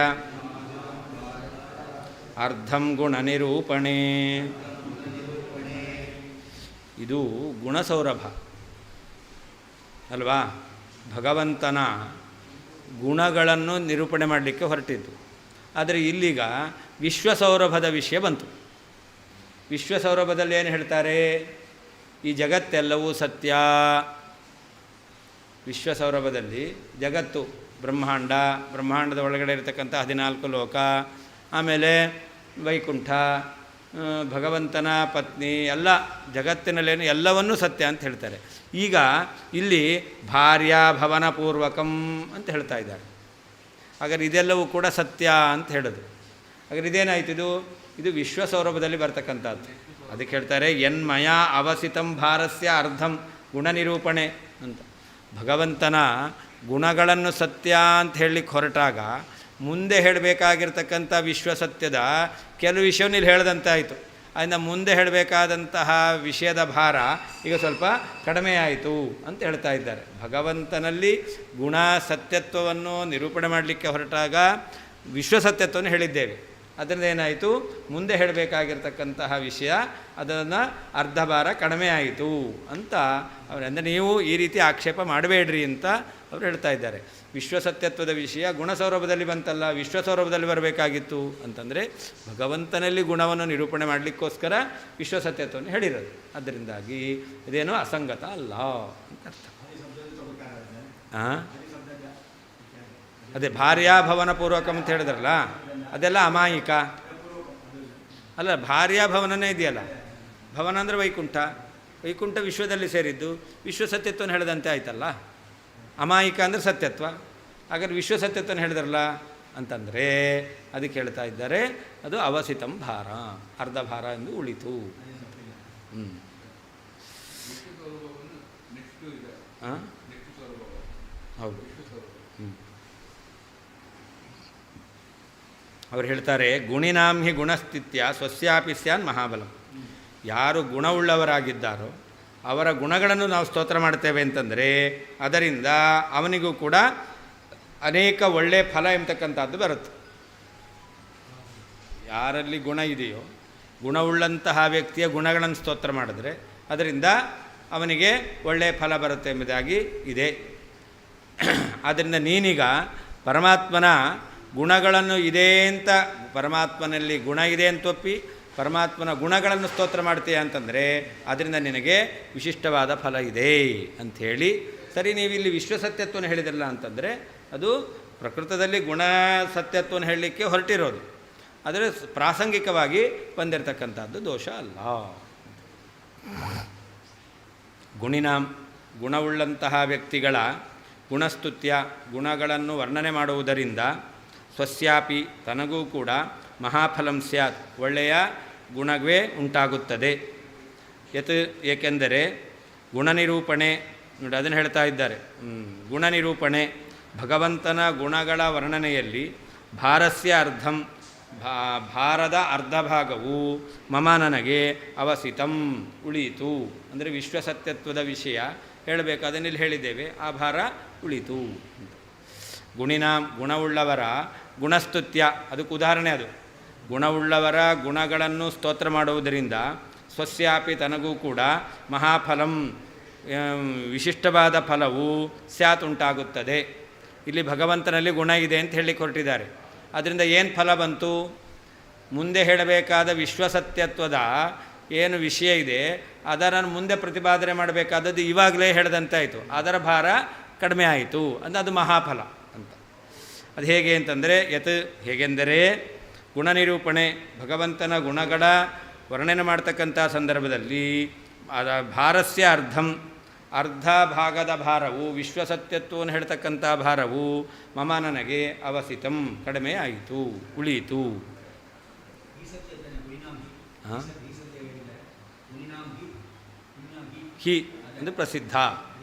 ಅರ್ಧಂ ಗುಣನಿರೂಪಣೆ. ಇದು ಗುಣಸೌರಭ ಅಲ್ವಾ, ಭಗವಂತನ ಗುಣಗಳನ್ನು ನಿರೂಪಣೆ ಮಾಡಲಿಕ್ಕೆ ಹೊರಟಿದ್ದು. ಆದರೆ ಇಲ್ಲೀಗ ವಿಶ್ವಸೌರಭದ ವಿಷಯ ಬಂತು. ವಿಶ್ವಸೌರಭದಲ್ಲಿ ಏನು ಹೇಳ್ತಾರೆ, ಈ ಜಗತ್ತೆಲ್ಲವೂ ಸತ್ಯ. ವಿಶ್ವಸೌರಭದಲ್ಲಿ ಜಗತ್ತು ಬ್ರಹ್ಮಾಂಡ, ಬ್ರಹ್ಮಾಂಡದ ಒಳಗಡೆ ಇರತಕ್ಕಂಥ 14 ಲೋಕ, ಆಮೇಲೆ ವೈಕುಂಠ, ಭಗವಂತನ ಪತ್ನಿ, ಎಲ್ಲ ಜಗತ್ತಿನಲ್ಲೇನು ಎಲ್ಲವನ್ನೂ ಸತ್ಯ ಅಂತ ಹೇಳ್ತಾರೆ. ಈಗ ಇಲ್ಲಿ ಭಾರ್ಯಾಭವನ ಪೂರ್ವಕಂ ಅಂತ ಹೇಳ್ತಾ ಇದ್ದಾರೆ. ಹಾಗಾದ್ರೆ ಇದೆಲ್ಲವೂ ಕೂಡ ಸತ್ಯ ಅಂತ ಹೇಳೋದು. ಹಾಗಾದ್ರೆ ಇದೇನಾಯ್ತು, ಇದು ವಿಶ್ವಸೌರಭದಲ್ಲಿ ಬರ್ತಕ್ಕಂಥದ್ದು. ಅದಕ್ಕೆ ಹೇಳ್ತಾರೆ ಯನ್ಮಯ ಅವಸಿತಂ ಭಾರಸ್ಯ ಅರ್ಧಂ ಗುಣನಿರೂಪಣೆ ಅಂತ. ಭಗವಂತನ ಗುಣಗಳನ್ನು ಸತ್ಯ ಅಂತ ಹೇಳಲಿಕ್ಕೆ ಹೊರಟಾಗ ಮುಂದೆ ಹೇಳಬೇಕಾಗಿರ್ತಕ್ಕಂಥ ವಿಶ್ವಸತ್ಯದ ಕೆಲವು ವಿಷಯವನ್ನು ಇಲ್ಲಿ ಹೇಳ್ದಂತಾಯಿತು. ಅದರಿಂದ ಮುಂದೆ ಹೇಳಬೇಕಾದಂತಹ ವಿಷಯದ ಭಾರ ಈಗ ಸ್ವಲ್ಪ ಕಡಿಮೆ ಆಯಿತು ಅಂತ ಹೇಳ್ತಾ ಇದ್ದಾರೆ. ಭಗವಂತನಲ್ಲಿ ಗುಣ ಸತ್ಯತ್ವವನ್ನು ನಿರೂಪಣೆ ಮಾಡಲಿಕ್ಕೆ ಹೊರಟಾಗ ವಿಶ್ವಸತ್ಯತ್ವವನ್ನು ಹೇಳಿದ್ದೇವೆ. ಅದರಿಂದ ಏನಾಯಿತು, ಮುಂದೆ ಹೇಳಬೇಕಾಗಿರ್ತಕ್ಕಂತಹ ವಿಷಯ ಅದನ್ನು ಅರ್ಧ ಭಾರ ಕಡಿಮೆ ಆಯಿತು ಅಂತ ಅಂದರೆ ನೀವು ಈ ರೀತಿ ಆಕ್ಷೇಪ ಮಾಡಬೇಡ್ರಿ ಅಂತ ಅವರು ಹೇಳ್ತಾ ಇದ್ದಾರೆ. ವಿಶ್ವಸತ್ಯತ್ವದ ವಿಷಯ ಗುಣಸೌರಭದಲ್ಲಿ ಬಂತಲ್ಲ, ವಿಶ್ವಸೌರಭದಲ್ಲಿ ಬರಬೇಕಾಗಿತ್ತು ಅಂತಂದರೆ ಭಗವಂತನಲ್ಲಿ ಗುಣವನ್ನು ನಿರೂಪಣೆ ಮಾಡಲಿಕ್ಕೋಸ್ಕರ ವಿಶ್ವಸತ್ಯತ್ವವನ್ನು ಹೇಳಿರೋದು. ಅದರಿಂದಾಗಿ ಇದೇನೋ ಅಸಂಗತ ಅಲ್ಲ ಅಂತ ಅರ್ಥ. ಅದೇ ಭಾರ್ಯಾಭವನ ಪೂರ್ವಕ ಅಂತ ಹೇಳಿದ್ರಲ್ಲ, ಅದೆಲ್ಲ ಅಮಾಯಿಕ ಅಲ್ಲ. ಭಾರ್ಯಾಭವನನೇ ಇದೆಯಲ್ಲ, ಭವನ ಅಂದರೆ ವೈಕುಂಠ, ವೈಕುಂಠ ವಿಶ್ವದಲ್ಲಿ ಸೇರಿದ್ದು, ವಿಶ್ವಸತ್ಯತ್ವವನ್ನು ಹೇಳಿದಂತೆ ಆಯ್ತಲ್ಲ. ಅಮಾಯಿಕ ಅಂದರೆ ಸತ್ಯತ್ವ. ಹಾಗಾದ್ರೆ ವಿಶ್ವಸತ್ಯತ್ವವನ್ನು ಹೇಳಿದ್ರಲ್ಲ, ಅಂತಂದರೆ ಅದಕ್ಕೆ ಹೇಳ್ತಾ ಇದ್ದಾರೆ ಅದು ಅವಸಿತಂ ಭಾರ, ಅರ್ಧ ಭಾರ ಎಂದು ಉಳಿತು. ಹೌದು. ಅವ್ರು ಹೇಳ್ತಾರೆ ಗುಣಿನಾಂ ಹಿ ಗುಣಸ್ಥಿತ್ಯ ಸ್ವಸ್ಯಾಪಿ ಸ್ಯಾನ್ ಮಹಾಬಲಂ. ಯಾರು ಗುಣವುಳ್ಳವರಾಗಿದ್ದಾರೋ ಅವರ ಗುಣಗಳನ್ನು ನಾವು ಸ್ತೋತ್ರ ಮಾಡ್ತೇವೆ ಅಂತಂದರೆ ಅದರಿಂದ ಅವನಿಗೂ ಕೂಡ ಅನೇಕ ಒಳ್ಳೆಯ ಫಲ ಎಂಬತಕ್ಕಂಥದ್ದು ಬರುತ್ತೆ. ಯಾರಲ್ಲಿ ಗುಣ ಇದೆಯೋ ಗುಣವುಳ್ಳಂತಹ ವ್ಯಕ್ತಿಯ ಗುಣಗಳನ್ನು ಸ್ತೋತ್ರ ಮಾಡಿದ್ರೆ ಅದರಿಂದ ಅವನಿಗೆ ಒಳ್ಳೆಯ ಫಲ ಬರುತ್ತೆ ಎಂಬುದಾಗಿ ಇದೆ. ಆದ್ದರಿಂದ ನೀನೀಗ ಪರಮಾತ್ಮನ ಗುಣಗಳನ್ನು ಇದೆ ಅಂತ, ಪರಮಾತ್ಮನಲ್ಲಿ ಗುಣ ಇದೆ ಅಂತ ಒಪ್ಪಿ ಪರಮಾತ್ಮನ ಗುಣಗಳನ್ನು ಸ್ತೋತ್ರ ಮಾಡ್ತೀಯ ಅಂತಂದರೆ ಅದರಿಂದ ನಿನಗೆ ವಿಶಿಷ್ಟವಾದ ಫಲ ಇದೆ ಅಂಥೇಳಿ. ಸರಿ, ನೀವಿಲ್ಲಿ ವಿಶ್ವಸತ್ಯತ್ವವನ್ನು ಹೇಳಿದ್ರಲ್ಲ ಅಂತಂದರೆ ಅದು ಪ್ರಕೃತದಲ್ಲಿ ಗುಣ ಸತ್ಯತ್ವವನ್ನು ಹೇಳಲಿಕ್ಕೆ ಹೊರಟಿರೋದು, ಆದರೆ ಪ್ರಾಸಂಗಿಕವಾಗಿ ಬಂದಿರತಕ್ಕಂಥದ್ದು ದೋಷ ಅಲ್ಲ. ಗುಣಿನಾಂ ಗುಣವುಳ್ಳಂತಹ ವ್ಯಕ್ತಿಗಳ ಗುಣಸ್ತುತ್ಯ ಗುಣಗಳನ್ನು ವರ್ಣನೆ ಮಾಡುವುದರಿಂದ ಸ್ವಸ್ಯಾಪಿ ತನಗೂ ಕೂಡ ಮಹಾಫಲಂ ಸ್ಯಾತ್ ಒಳ್ಳೆಯ ಗುಣವೇ ಉಂಟಾಗುತ್ತದೆ. ಏಕೆಂದರೆ ಗುಣನಿರೂಪಣೆ ನೋಡಿ ಅದನ್ನು ಹೇಳ್ತಾ ಇದ್ದಾರೆ. ಗುಣನಿರೂಪಣೆ ಭಗವಂತನ ಗುಣಗಳ ವರ್ಣನೆಯಲ್ಲಿ ಭಾರಸ್ಯ ಅರ್ಧಂ ಭಾರದ ಅರ್ಧ ಭಾಗವು ಮಮ ನನಗೆ ಅವಸಿತಂ ಉಳಿಯಿತು. ಅಂದರೆ ವಿಶ್ವಸತ್ಯತ್ವದ ವಿಷಯ ಹೇಳಬೇಕು, ಅದನ್ನಿಲ್ಲಿ ಹೇಳಿದ್ದೇವೆ, ಆ ಭಾರ ಉಳಿತು. ಗುಣವುಳ್ಳವರ ಗುಣಸ್ತುತ್ಯ ಅದಕ್ಕೆ ಉದಾಹರಣೆ. ಅದು ಗುಣವುಳ್ಳವರ ಗುಣಗಳನ್ನು ಸ್ತೋತ್ರ ಮಾಡುವುದರಿಂದ ಸ್ವಸ್ಯಾಪಿ ತನಗೂ ಕೂಡ ಮಹಾಫಲಂ ವಿಶಿಷ್ಟವಾದ ಫಲವು ಸ್ಯಾತ್ ಉಂಟಾಗುತ್ತದೆ. ಇಲ್ಲಿ ಭಗವಂತನಲ್ಲಿ ಗುಣ ಇದೆ ಅಂತ ಹೇಳಲಿಕ್ಕೆ ಹೊರಟಿದ್ದಾರೆ. ಅದರಿಂದ ಏನು ಫಲ ಬಂತು? ಮುಂದೆ ಹೇಳಬೇಕಾದ ವಿಶ್ವಸತ್ಯತ್ವದ ಏನು ವಿಷಯ ಇದೆ ಅದನ್ನು ಮುಂದೆ ಪ್ರತಿಪಾದನೆ ಮಾಡಬೇಕಾದದ್ದು ಇವಾಗಲೇ ಹೇಳಿದಂತಾಯಿತು, ಅದರ ಭಾರ ಕಡಿಮೆ ಆಯಿತು ಅಂದರೆ ಅದು ಮಹಾಫಲ ಅಂತ. ಅದು ಹೇಗೆ ಅಂತಂದರೆ ಹೇಗೆಂದರೆ ಗುಣನಿರೂಪಣೆ ಭಗವಂತನ ಗುಣಗಳ ವರ್ಣನೆ ಮಾಡ್ತಕ್ಕಂಥ ಸಂದರ್ಭದಲ್ಲಿ ಭಾರಸ್ಯ ಅರ್ಧ ಭಾಗದ ಭಾರವು ವಿಶ್ವಸತ್ಯತ್ವವನ್ನು ಹೇಳ್ತಕ್ಕಂಥ ಭಾರವು ಮಮ ನನಗೆ ಅವಸಿತಂ ಕಡಿಮೆ ಆಯಿತು, ಉಳಿಯಿತು. ಹಿ ಎಂದು ಪ್ರಸಿದ್ಧ.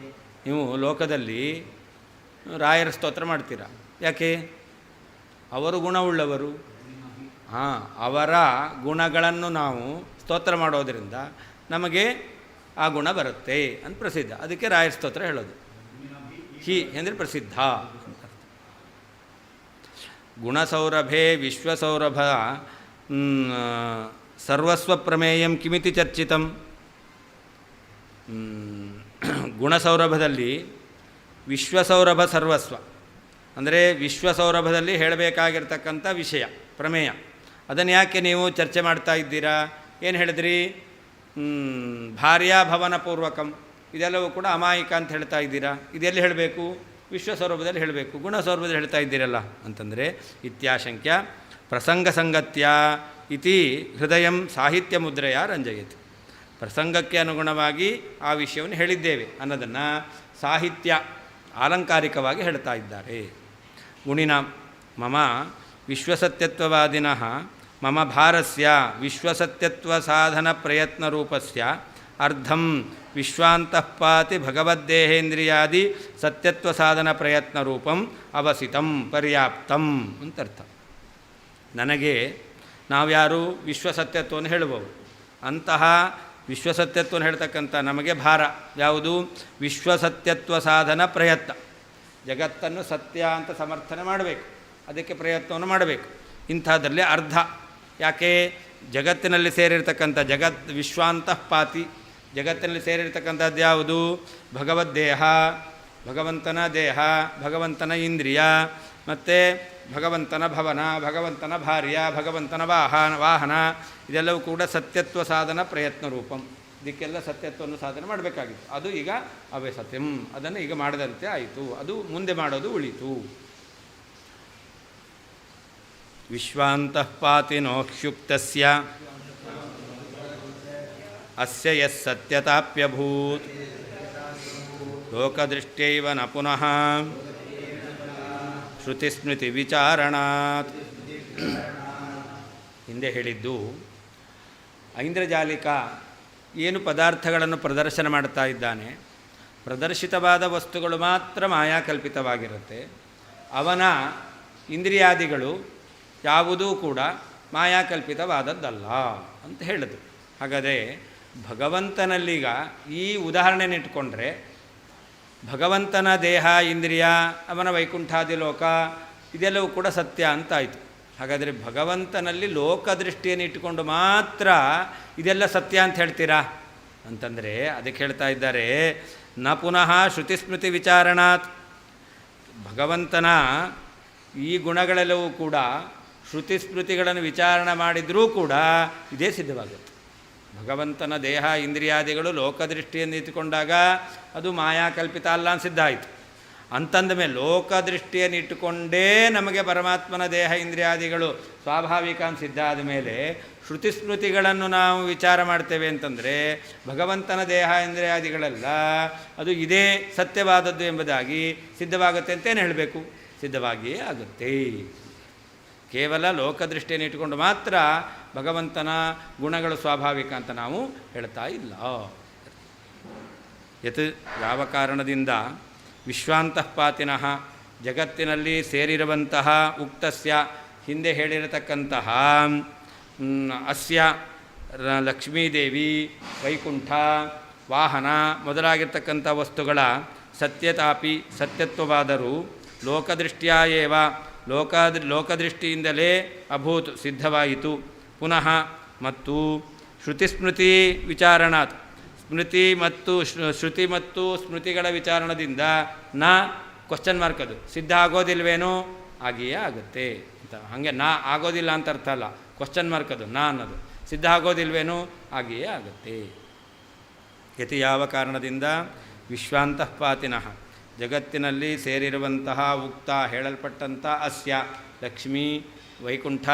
ನೀವು ಲೋಕದಲ್ಲಿ ರಾಯರ ಸ್ತೋತ್ರ ಮಾಡ್ತೀರಾ, ಯಾಕೆ? ಅವರು ಗುಣವುಳ್ಳವರು. ಅವರ ಗುಣಗಳನ್ನು ನಾವು ಸ್ತೋತ್ರ ಮಾಡೋದರಿಂದ ನಮಗೆ ಆ ಗುಣ ಬರುತ್ತೆ ಅಂತ ಪ್ರಸಿದ್ಧ. ಅದಕ್ಕೆ ರಾಯರ ಸ್ತೋತ್ರ ಹೇಳೋದು. ಹಿ ಅಂದರೆ ಪ್ರಸಿದ್ಧ. ಗುಣಸೌರಭೆ ವಿಶ್ವಸೌರಭ ಸರ್ವಸ್ವಪ್ರಮೇಯಂ ಕಿಮಿತಿ ಚರ್ಚಿತಂ. ಗುಣಸೌರಭದಲ್ಲಿ ವಿಶ್ವಸೌರಭ ಸರ್ವಸ್ವ ಅಂದರೆ ವಿಶ್ವಸೌರಭದಲ್ಲಿ ಹೇಳಬೇಕಾಗಿರ್ತಕ್ಕಂಥ ವಿಷಯ ಪ್ರಮೇಯ, ಅದನ್ನು ಯಾಕೆ ನೀವು ಚರ್ಚೆ ಮಾಡ್ತಾ ಇದ್ದೀರಾ? ಏನು ಹೇಳಿದ್ರಿ? ಭಾರ್ಯಾಭವನ ಪೂರ್ವಕಂ ಇದೆಲ್ಲವೂ ಕೂಡ ಅಮಾಯಿಕ ಅಂತ ಹೇಳ್ತಾ ಇದ್ದೀರಾ. ಇದೆಲ್ಲಿ ಹೇಳಬೇಕು? ವಿಶ್ವಸೌರಭದಲ್ಲಿ ಹೇಳಬೇಕು. ಗುಣಸೌರಭದಲ್ಲಿ ಹೇಳ್ತಾ ಇದ್ದೀರಲ್ಲ ಅಂತಂದರೆ ಇತ್ಯಾಶಂಕ್ಯ ಪ್ರಸಂಗ ಸಂಗತ್ಯ ಇತಿ ಹೃದಯಂ ಸಾಹಿತ್ಯ ಮುದ್ರೆಯ ರಂಜಯತಿ. ಪ್ರಸಂಗಕ್ಕೆ ಅನುಗುಣವಾಗಿ ಆ ವಿಷಯವನ್ನು ಹೇಳಿದ್ದೇವೆ ಅನ್ನೋದನ್ನು ಸಾಹಿತ್ಯ ಆಲಂಕಾರಿಕವಾಗಿ ಹೇಳ್ತಾ ಇದ್ದಾರೆ. ಗುಣಿನ ಮಮ ವಿಶ್ವಸತ್ಯತ್ವವಾದಿನಃ ಮಮ ಭಾರಸ್ಯ ವಿಶ್ವಸತ್ಯತ್ವ ಸಾಧನ ಪ್ರಯತ್ನ ರೂಪಸ್ಯ ಅರ್ಧಂ ವಿಶ್ವಾಂತಃಪಾತಿ ಭಗವದ್ದೇಹೇಂದ್ರಿಯಾದಿ ಸತ್ಯತ್ವ ಸಾಧನ ಪ್ರಯತ್ನ ರೂಪಂ ಅವಸಿತಂ ಪರ್ಯಾಪ್ತಂ ಅಂತರ್ಥ. ನನಗೆ ನಾವ್ಯಾರು ವಿಶ್ವಸತ್ಯತ್ವವನ್ನು ಹೇಳುವವು, ಅಂತಹ ವಿಶ್ವಸತ್ಯತ್ವವನ್ನು ಹೇಳ್ತಕ್ಕಂಥ ನಮಗೆ ಭಾರ ಯಾವುದು? ವಿಶ್ವಸತ್ಯತ್ವ ಸಾಧನ ಪ್ರಯತ್ನ. ಜಗತ್ತನ್ನು ಸತ್ಯ ಅಂತ ಸಮರ್ಥನೆ ಮಾಡಬೇಕು, ಅದಕ್ಕೆ ಪ್ರಯತ್ನವನ್ನು ಮಾಡಬೇಕು. ಇಂಥದ್ರಲ್ಲಿ ಅರ್ಧ. ಯಾಕೆ? ಜಗತ್ತಿನಲ್ಲಿ ಸೇರಿರ್ತಕ್ಕಂಥ ವಿಶ್ವಾಂತಃಪಾತಿ ಜಗತ್ತಿನಲ್ಲಿ ಸೇರಿರ್ತಕ್ಕಂಥದ್ದು ಯಾವುದು? ಭಗವದ್ದೇಹ, ಭಗವಂತನ ದೇಹ, ಭಗವಂತನ ಇಂದ್ರಿಯ, ಮತ್ತು ಭಗವಂತನ ಭವನ, ಭಗವಂತನ ಭಾರ್ಯ, ಭಗವಂತನ ವಾಹನ ಇದೆಲ್ಲವೂ ಕೂಡ ಸತ್ಯತ್ವ ಸಾಧನ ಪ್ರಯತ್ನ ರೂಪಂ. ಇದಕ್ಕೆಲ್ಲ ಸತ್ಯತ್ವವನ್ನು ಸಾಧನೆ ಮಾಡಬೇಕಾಗಿತ್ತು. ಅದು ಈಗ ಅವೇ ಸತ್ಯಂ, ಅದನ್ನು ಈಗ ಮಾಡದಂತೆ ಆಯಿತು, ಅದು ಮುಂದೆ ಮಾಡೋದು ಉಳಿತು. ವಿಶ್ವಾಂತಃಪಾತಿನೋಕ್ಷುಪ್ತಸ್ಯ ಅಸ್ಯ ಯಸ್ಸತ್ಯತಾಪ್ಯಭೂತ್ ಲೋಕದೃಷ್ಟ್ಯೈವ ನ ಪುನಃ ಶ್ರುತಿಸ್ಮೃತಿ ವಿಚಾರಣಾತ್. ಹಿಂದೆ ಹೇಳಿದ್ದು ಐಂದ್ರಜಾಲಿಕ ಏನು ಪದಾರ್ಥಗಳನ್ನು ಪ್ರದರ್ಶನ ಮಾಡ್ತಾ ಇದ್ದಾನೆ, ಪ್ರದರ್ಶಿತವಾದ ವಸ್ತುಗಳು ಮಾತ್ರ ಮಾಯಾಕಲ್ಪಿತವಾಗಿರುತ್ತೆ. ಅವನ ಇಂದ್ರಿಯಾದಿಗಳು ಯಾವುದೂ ಕೂಡ ಮಾಯಾಕಲ್ಪಿತವಾದದ್ದಲ್ಲ ಅಂತ ಹೇಳಿದ್ರು. ಹಾಗಾದರೆ ಭಗವಂತನಲ್ಲೀಗ ಈ ಉದಾಹರಣೆನಿಟ್ಕೊಂಡ್ರೆ ಭಗವಂತನ ದೇಹ, ಇಂದ್ರಿಯ, ಅವನ ವೈಕುಂಠಾದಿ ಲೋಕ ಇದೆಲ್ಲವೂ ಕೂಡ ಸತ್ಯ ಅಂತಾಯಿತು. ಹಾಗಾದರೆ ಭಗವಂತನಲ್ಲಿ ಲೋಕದೃಷ್ಟಿಯನ್ನು ಇಟ್ಟುಕೊಂಡು ಮಾತ್ರ ಇದೆಲ್ಲ ಸತ್ಯ ಅಂತ ಹೇಳ್ತೀರಾ ಅಂತಂದರೆ ಅದಕ್ಕೆ ಹೇಳ್ತಾ ಇದ್ದಾರೆ, ನ ಪುನಃ ಶ್ರುತಿಸ್ಮೃತಿ ವಿಚಾರಣಾತ್. ಭಗವಂತನ ಈ ಗುಣಗಳೆಲ್ಲವೂ ಕೂಡ ಶ್ರುತಿಸ್ಮೃತಿಗಳನ್ನು ವಿಚಾರಣೆ ಮಾಡಿದರೂ ಕೂಡ ಇದೇ ಸಿದ್ಧವಾಗುತ್ತೆ. ಭಗವಂತನ ದೇಹ, ಇಂದ್ರಿಯಾದಿಗಳು ಲೋಕದೃಷ್ಟಿಯನ್ನು ಇಟ್ಟುಕೊಂಡಾಗ ಅದು ಮಾಯಾಕಲ್ಪಿತ ಅಲ್ಲ ಅಂತ ಸಿದ್ಧ ಆಯಿತು. ಅಂತಂದ ಮೇಲೆ ಲೋಕದೃಷ್ಟಿಯನ್ನು ಇಟ್ಟುಕೊಂಡೇ ನಮಗೆ ಪರಮಾತ್ಮನ ದೇಹ ಇಂದ್ರಿಯಾದಿಗಳು ಸ್ವಾಭಾವಿಕ ಅಂತ ಸಿದ್ಧ ಆದ ಮೇಲೆ ಶ್ರುತಿಸ್ಮೃತಿಗಳನ್ನು ನಾವು ವಿಚಾರ ಮಾಡ್ತೇವೆ ಅಂತಂದರೆ ಭಗವಂತನ ದೇಹ ಇಂದ್ರಿಯಾದಿಗಳೆಲ್ಲ ಅದು ಇದೇ ಸತ್ಯವಾದದ್ದು ಎಂಬುದಾಗಿ ಸಿದ್ಧವಾಗುತ್ತೆ ಅಂತೇನು ಹೇಳಬೇಕು? ಸಿದ್ಧವಾಗಿಯೇ ಆಗುತ್ತೆ. ಕೇವಲ ಲೋಕದೃಷ್ಟಿಯನ್ನು ಇಟ್ಟುಕೊಂಡು ಮಾತ್ರ ಭಗವಂತನ ಗುಣಗಳು ಸ್ವಾಭಾವಿಕ ಅಂತ ನಾವು ಹೇಳ್ತಾ ಇಲ್ಲ. ಯತ್ ಯಾವ ಕಾರಣದಿಂದ ವಿಶ್ವಾಂತಃಪಾತಿನಃ ಜಗತ್ತಿನಲ್ಲಿ ಸೇರಿರುವಂತಹ ಉಕ್ತಸ್ಯ ಹಿಂದೆ ಹೇಳಿರತಕ್ಕಂತಹ ಅಸ್ಯ ಲಕ್ಷ್ಮೀದೇವಿ, ವೈಕುಂಠ, ವಾಹನ ಮೊದಲಾಗಿರ್ತಕ್ಕಂಥ ವಸ್ತುಗಳ ಸತ್ಯತಾಪಿ ಸತ್ಯತ್ವವಾದರೂ ಲೋಕದೃಷ್ಟಿಯ ಏವ ಲೋಕದೃಷ್ಟಿಯಿಂದಲೇ ಅಭೂತ್ ಸಿದ್ಧವಾಯಿತು. ಪುನಃ ಮತ್ತು ಶ್ರುತಿಸ್ಮೃತಿ ವಿಚಾರಣಾತ್ ಶ್ರುತಿ ಮತ್ತು ಸ್ಮೃತಿಗಳ ವಿಚಾರಣದಿಂದ ನ ಕ್ವಶನ್ ಮಾರ್ಕ್ ಅದು ಸಿದ್ಧ ಆಗೋದಿಲ್ವೇನೋ? ಆಗಿಯೇ ಆಗುತ್ತೆ ಅಂತ. ಹಾಗೆ ನಾ ಆಗೋದಿಲ್ಲ ಅಂತ ಅರ್ಥ ಅಲ್ಲ, ಕ್ವಶನ್ ಮಾರ್ಕ್ ಅದು ನಾ ಅನ್ನೋದು. ಸಿದ್ಧ ಆಗೋದಿಲ್ವೇನೋ? ಆಗಿಯೇ ಆಗುತ್ತೆ. ಯತಿ ಯಾವ ಕಾರಣದಿಂದ ವಿಶ್ವಾಂತಃಪಾತಿನಃ ಜಗತ್ತಿನಲ್ಲಿ ಸೇರಿರುವಂತಹ ಉಕ್ತ ಹೇಳಲ್ಪಟ್ಟಂಥ ಅಸ್ಯ ಲಕ್ಷ್ಮೀ, ವೈಕುಂಠ,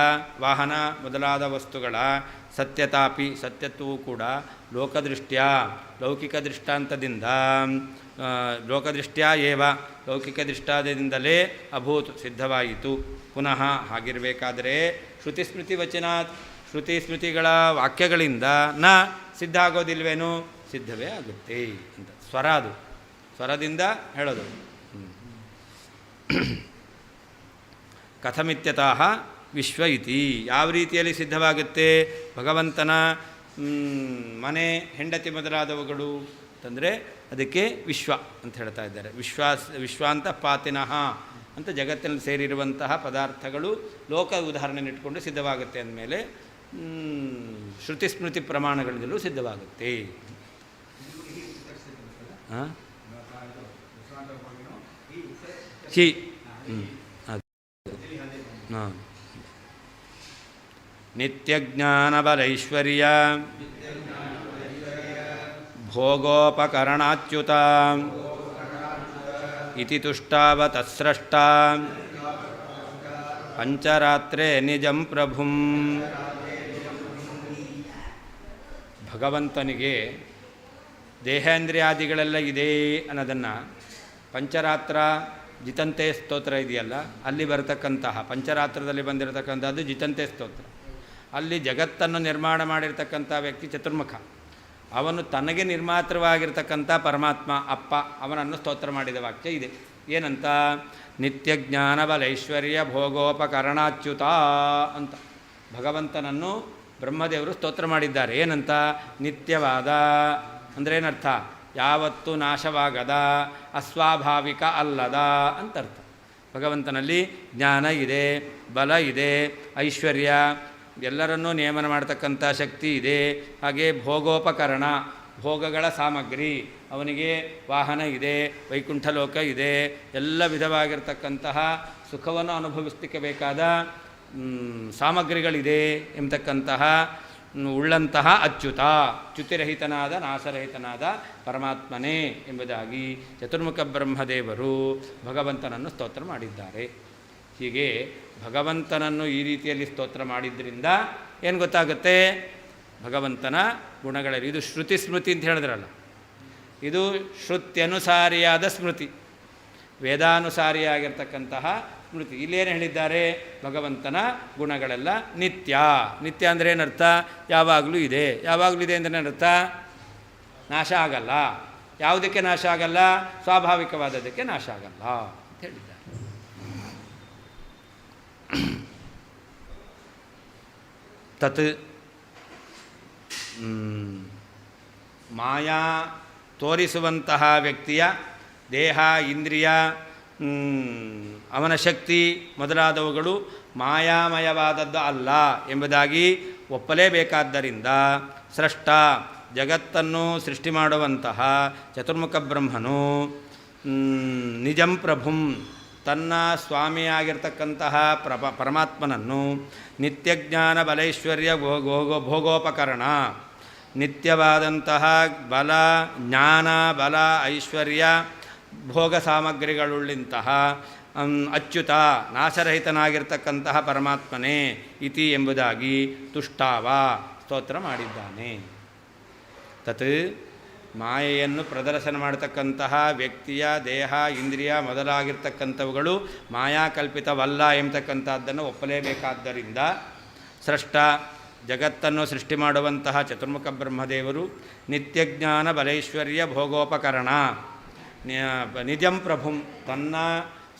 ವಾಹನ ಮೊದಲಾದ ವಸ್ತುಗಳ ಸತ್ಯತಾಪಿ ಸತ್ಯತ್ವವು ಕೂಡ ಲೋಕದೃಷ್ಟ್ಯ ಲೌಕಿಕ ದೃಷ್ಟಾಂತದಿಂದ ಲೋಕದೃಷ್ಟ್ಯ ಏವ ಲೌಕಿಕ ದೃಷ್ಟಾಂತದಿಂದಲೇ ಅಭೂತ್ ಸಿದ್ಧವಾಯಿತು. ಪುನಃ ಹಾಗಿರಬೇಕಾದರೆ ಶ್ರುತಿಸ್ಮೃತಿ ವಚನಾತ್ ಶ್ರುತಿ ಸ್ಮೃತಿಗಳ ವಾಕ್ಯಗಳಿಂದ ನ ಸಿದ್ಧ ಆಗೋದಿಲ್ವೇನೋ? ಸಿದ್ಧವೇ ಆಗುತ್ತೆ ಅಂತ. ಸ್ವರ ಅದು, ಸ್ವರದಿಂದ ಹೇಳೋದು. ಕಥಮಿತ್ಯತಃ ವಿಶ್ವ ಇತಿ. ಯಾವ ರೀತಿಯಲ್ಲಿ ಸಿದ್ಧವಾಗುತ್ತೆ? ಭಗವಂತನ ಮನೆ, ಹೆಂಡತಿ ಮೊದಲಾದವುಗಳು ಅಂತಂದರೆ ಅದಕ್ಕೆ ವಿಶ್ವ ಅಂತ ಹೇಳ್ತಾ ಇದ್ದಾರೆ. ವಿಶ್ವಾಂತ ಪಾತಿನಃ ಅಂತ ಜಗತ್ತಿನಲ್ಲಿ ಸೇರಿರುವಂತಹ ಪದಾರ್ಥಗಳು ಲೋಕ ಉದಾಹರಣೆ ಇಟ್ಕೊಂಡು ಸಿದ್ಧವಾಗುತ್ತೆ ಅಂದಮೇಲೆ ಶ್ರುತಿ ಸ್ಮೃತಿ ಪ್ರಮಾಣಗಳಿಂದಲೂ ಸಿದ್ಧವಾಗುತ್ತೆ. ಹಾಂ ಹಿ ಹಾಂ ನಿತ್ಯಜ್ಞಾನಬಲೈಶ್ವರ್ಯ ಭೋಗೋಪಕರಣಾಚ್ಯುತ ಇತಿ ತುಷ್ಟಾವತಸ್ರಷ್ಟ ಪಂಚರಾತ್ರೇ ನಿಜಂ ಪ್ರಭುಂ. ಭಗವಂತನಿಗೆ ದೇಹೇಂದ್ರಿಯಾದಿಗಳೆಲ್ಲ ಇದೆ ಅನ್ನೋದನ್ನು ಪಂಚರಾತ್ರ ಜಿತಂತೆ ಸ್ತೋತ್ರ ಇದೆಯಲ್ಲ, ಅಲ್ಲಿ ಬರತಕ್ಕಂತಹ ಪಂಚರಾತ್ರದಲ್ಲಿ ಬಂದಿರತಕ್ಕಂಥದ್ದು ಜಿತಂತೆ ಸ್ತೋತ್ರ. ಅಲ್ಲಿ ಜಗತ್ತನ್ನು ನಿರ್ಮಾಣ ಮಾಡಿರ್ತಕ್ಕಂಥ ವ್ಯಕ್ತಿ ಚತುರ್ಮುಖ. ಅವನು ತನಗೆ ನಿರ್ಮಾತೃವಾಗಿರ್ತಕ್ಕಂಥ ಪರಮಾತ್ಮ ಅಪ್ಪ, ಅವನನ್ನು ಸ್ತೋತ್ರ ಮಾಡಿದ ವಾಕ್ಯ ಇದೆ. ಏನಂತ? ನಿತ್ಯಜ್ಞಾನಬಲೈಶ್ವರ್ಯ ಭೋಗೋಪಕರಣಾಚ್ಯುತ ಅಂತ ಭಗವಂತನನ್ನು ಬ್ರಹ್ಮದೇವರು ಸ್ತೋತ್ರ ಮಾಡಿದ್ದಾರೆ. ಏನಂತ? ನಿತ್ಯವಾದ ಅಂದರೆ ಏನರ್ಥ? ಯಾವತ್ತೂ ನಾಶವಾಗದ, ಅಸ್ವಾಭಾವಿಕ ಅಲ್ಲದ ಅಂತ ಅರ್ಥ. ಭಗವಂತನಲ್ಲಿ ಜ್ಞಾನ ಇದೆ, ಬಲ ಇದೆ, ಐಶ್ವರ್ಯ, ಎಲ್ಲರನ್ನೂ ನಿಯಮನ ಮಾಡ್ತಕ್ಕಂಥ ಶಕ್ತಿ ಇದೆ. ಹಾಗೆ ಭೋಗೋಪಕರಣ, ಭೋಗಗಳ ಸಾಮಗ್ರಿ, ಅವನಿಗೆ ವಾಹನ ಇದೆ, ವೈಕುಂಠ ಲೋಕ ಇದೆ, ಎಲ್ಲ ವಿಧವಾಗಿರ್ತಕ್ಕಂತಹ ಸುಖವನ್ನು ಅನುಭವಿಸಲಿಕ್ಕೆ ಬೇಕಾದ ಸಾಮಗ್ರಿಗಳಿದೆ ಎಂಬತಕ್ಕಂತಹ ಉಳ್ಳಂತಹ ಅಚ್ಯುತ, ಚ್ಯುತಿರಹಿತನಾದ ನಾಶರಹಿತನಾದ ಪರಮಾತ್ಮನೇ ಎಂಬುದಾಗಿ ಚತುರ್ಮುಖ ಬ್ರಹ್ಮದೇವರು ಭಗವಂತನನ್ನು ಸ್ತೋತ್ರ ಮಾಡಿದ್ದಾರೆ. ಹೀಗೆ ಭಗವಂತನನ್ನು ಈ ರೀತಿಯಲ್ಲಿ ಸ್ತೋತ್ರ ಮಾಡಿದ್ರಿಂದ ಏನು ಗೊತ್ತಾಗುತ್ತೆ? ಭಗವಂತನ ಗುಣಗಳಲ್ಲಿ ಇದು ಶ್ರುತಿ ಸ್ಮೃತಿ ಅಂತ ಹೇಳಿದ್ರಲ್ಲ, ಇದು ಶ್ರುತ್ಯನುಸಾರಿಯಾದ ಸ್ಮೃತಿ, ವೇದಾನುಸಾರಿಯಾಗಿರ್ತಕ್ಕಂತಹ ಸ್ಮೃತಿ. ಇಲ್ಲೇನು ಹೇಳಿದ್ದಾರೆ? ಭಗವಂತನ ಗುಣಗಳೆಲ್ಲ ನಿತ್ಯ. ನಿತ್ಯ ಅಂದರೆ ಏನರ್ಥ? ಯಾವಾಗಲೂ ಇದೆ. ಯಾವಾಗಲೂ ಇದೆ ಅಂದರೆ ಏನರ್ಥ? ನಾಶ ಆಗಲ್ಲ. ಯಾವುದಕ್ಕೆ ನಾಶ ಆಗಲ್ಲ? ಸ್ವಾಭಾವಿಕವಾದದ್ದಕ್ಕೆ ನಾಶ ಆಗಲ್ಲ ಅಂತ ಹೇಳಿದ್ದಾರೆ. ತತ್ ಮಾಯಾ ತೋರಿಸುವಂತಹ ವ್ಯಕ್ತಿಯ ದೇಹ, ಇಂದ್ರಿಯ, ಅವನ ಶಕ್ತಿ ಮೊದಲಾದವುಗಳು ಮಾಯಾಮಯವಾದದ್ದು ಅಲ್ಲ ಎಂಬುದಾಗಿ ಒಪ್ಪಲೇಬೇಕಾದ್ದರಿಂದ ಸ್ರಷ್ಟ ಜಗತ್ತನ್ನು ಸೃಷ್ಟಿ ಮಾಡುವಂತಹ ಚತುರ್ಮುಖ ಬ್ರಹ್ಮನು ನಿಜಂ ಪ್ರಭುಂ ತನ್ನ ಸ್ವಾಮಿಯಾಗಿರ್ತಕ್ಕಂತಹ ಪರಮಾತ್ಮನನ್ನು ನಿತ್ಯಜ್ಞಾನ ಬಲೈಶ್ವರ್ಯ ಭೋಗೋಪಕರಣ, ನಿತ್ಯವಾದಂತಹ ಬಲ, ಜ್ಞಾನ, ಬಲ, ಐಶ್ವರ್ಯ, ಭೋಗ ಸಾಮಗ್ರಿಗಳುಳ್ಳಿಂತಹ ಅಚ್ಯುತ ನಾಶರಹಿತನಾಗಿರ್ತಕ್ಕಂತಹ ಪರಮಾತ್ಮನೇ ಇತಿ ಎಂಬುದಾಗಿ ತುಷ್ಟಾವ ಸ್ತೋತ್ರ ಮಾಡಿದ್ದಾನೆ. ತತ್ ಮಾಯೆಯನ್ನು ಪ್ರದರ್ಶನ ಮಾಡತಕ್ಕಂತಹ ವ್ಯಕ್ತಿಯ ದೇಹ, ಇಂದ್ರಿಯ ಮೊದಲಾಗಿರ್ತಕ್ಕಂಥವುಗಳು ಮಾಯಾಕಲ್ಪಿತವಲ್ಲ ಎಂಬತಕ್ಕಂಥದ್ದನ್ನು ಒಪ್ಪಲೇಬೇಕಾದ್ದರಿಂದ ಸ್ರಷ್ಟ ಜಗತ್ತನ್ನು ಸೃಷ್ಟಿ ಮಾಡುವಂತಹ ಚತುರ್ಮುಖ ಬ್ರಹ್ಮದೇವರು ನಿತ್ಯಜ್ಞಾನ ಬಲೈಶ್ವರ್ಯ ಭೋಗೋಪಕರಣ ನಿಜಂ ಪ್ರಭುಂ ತನ್ನ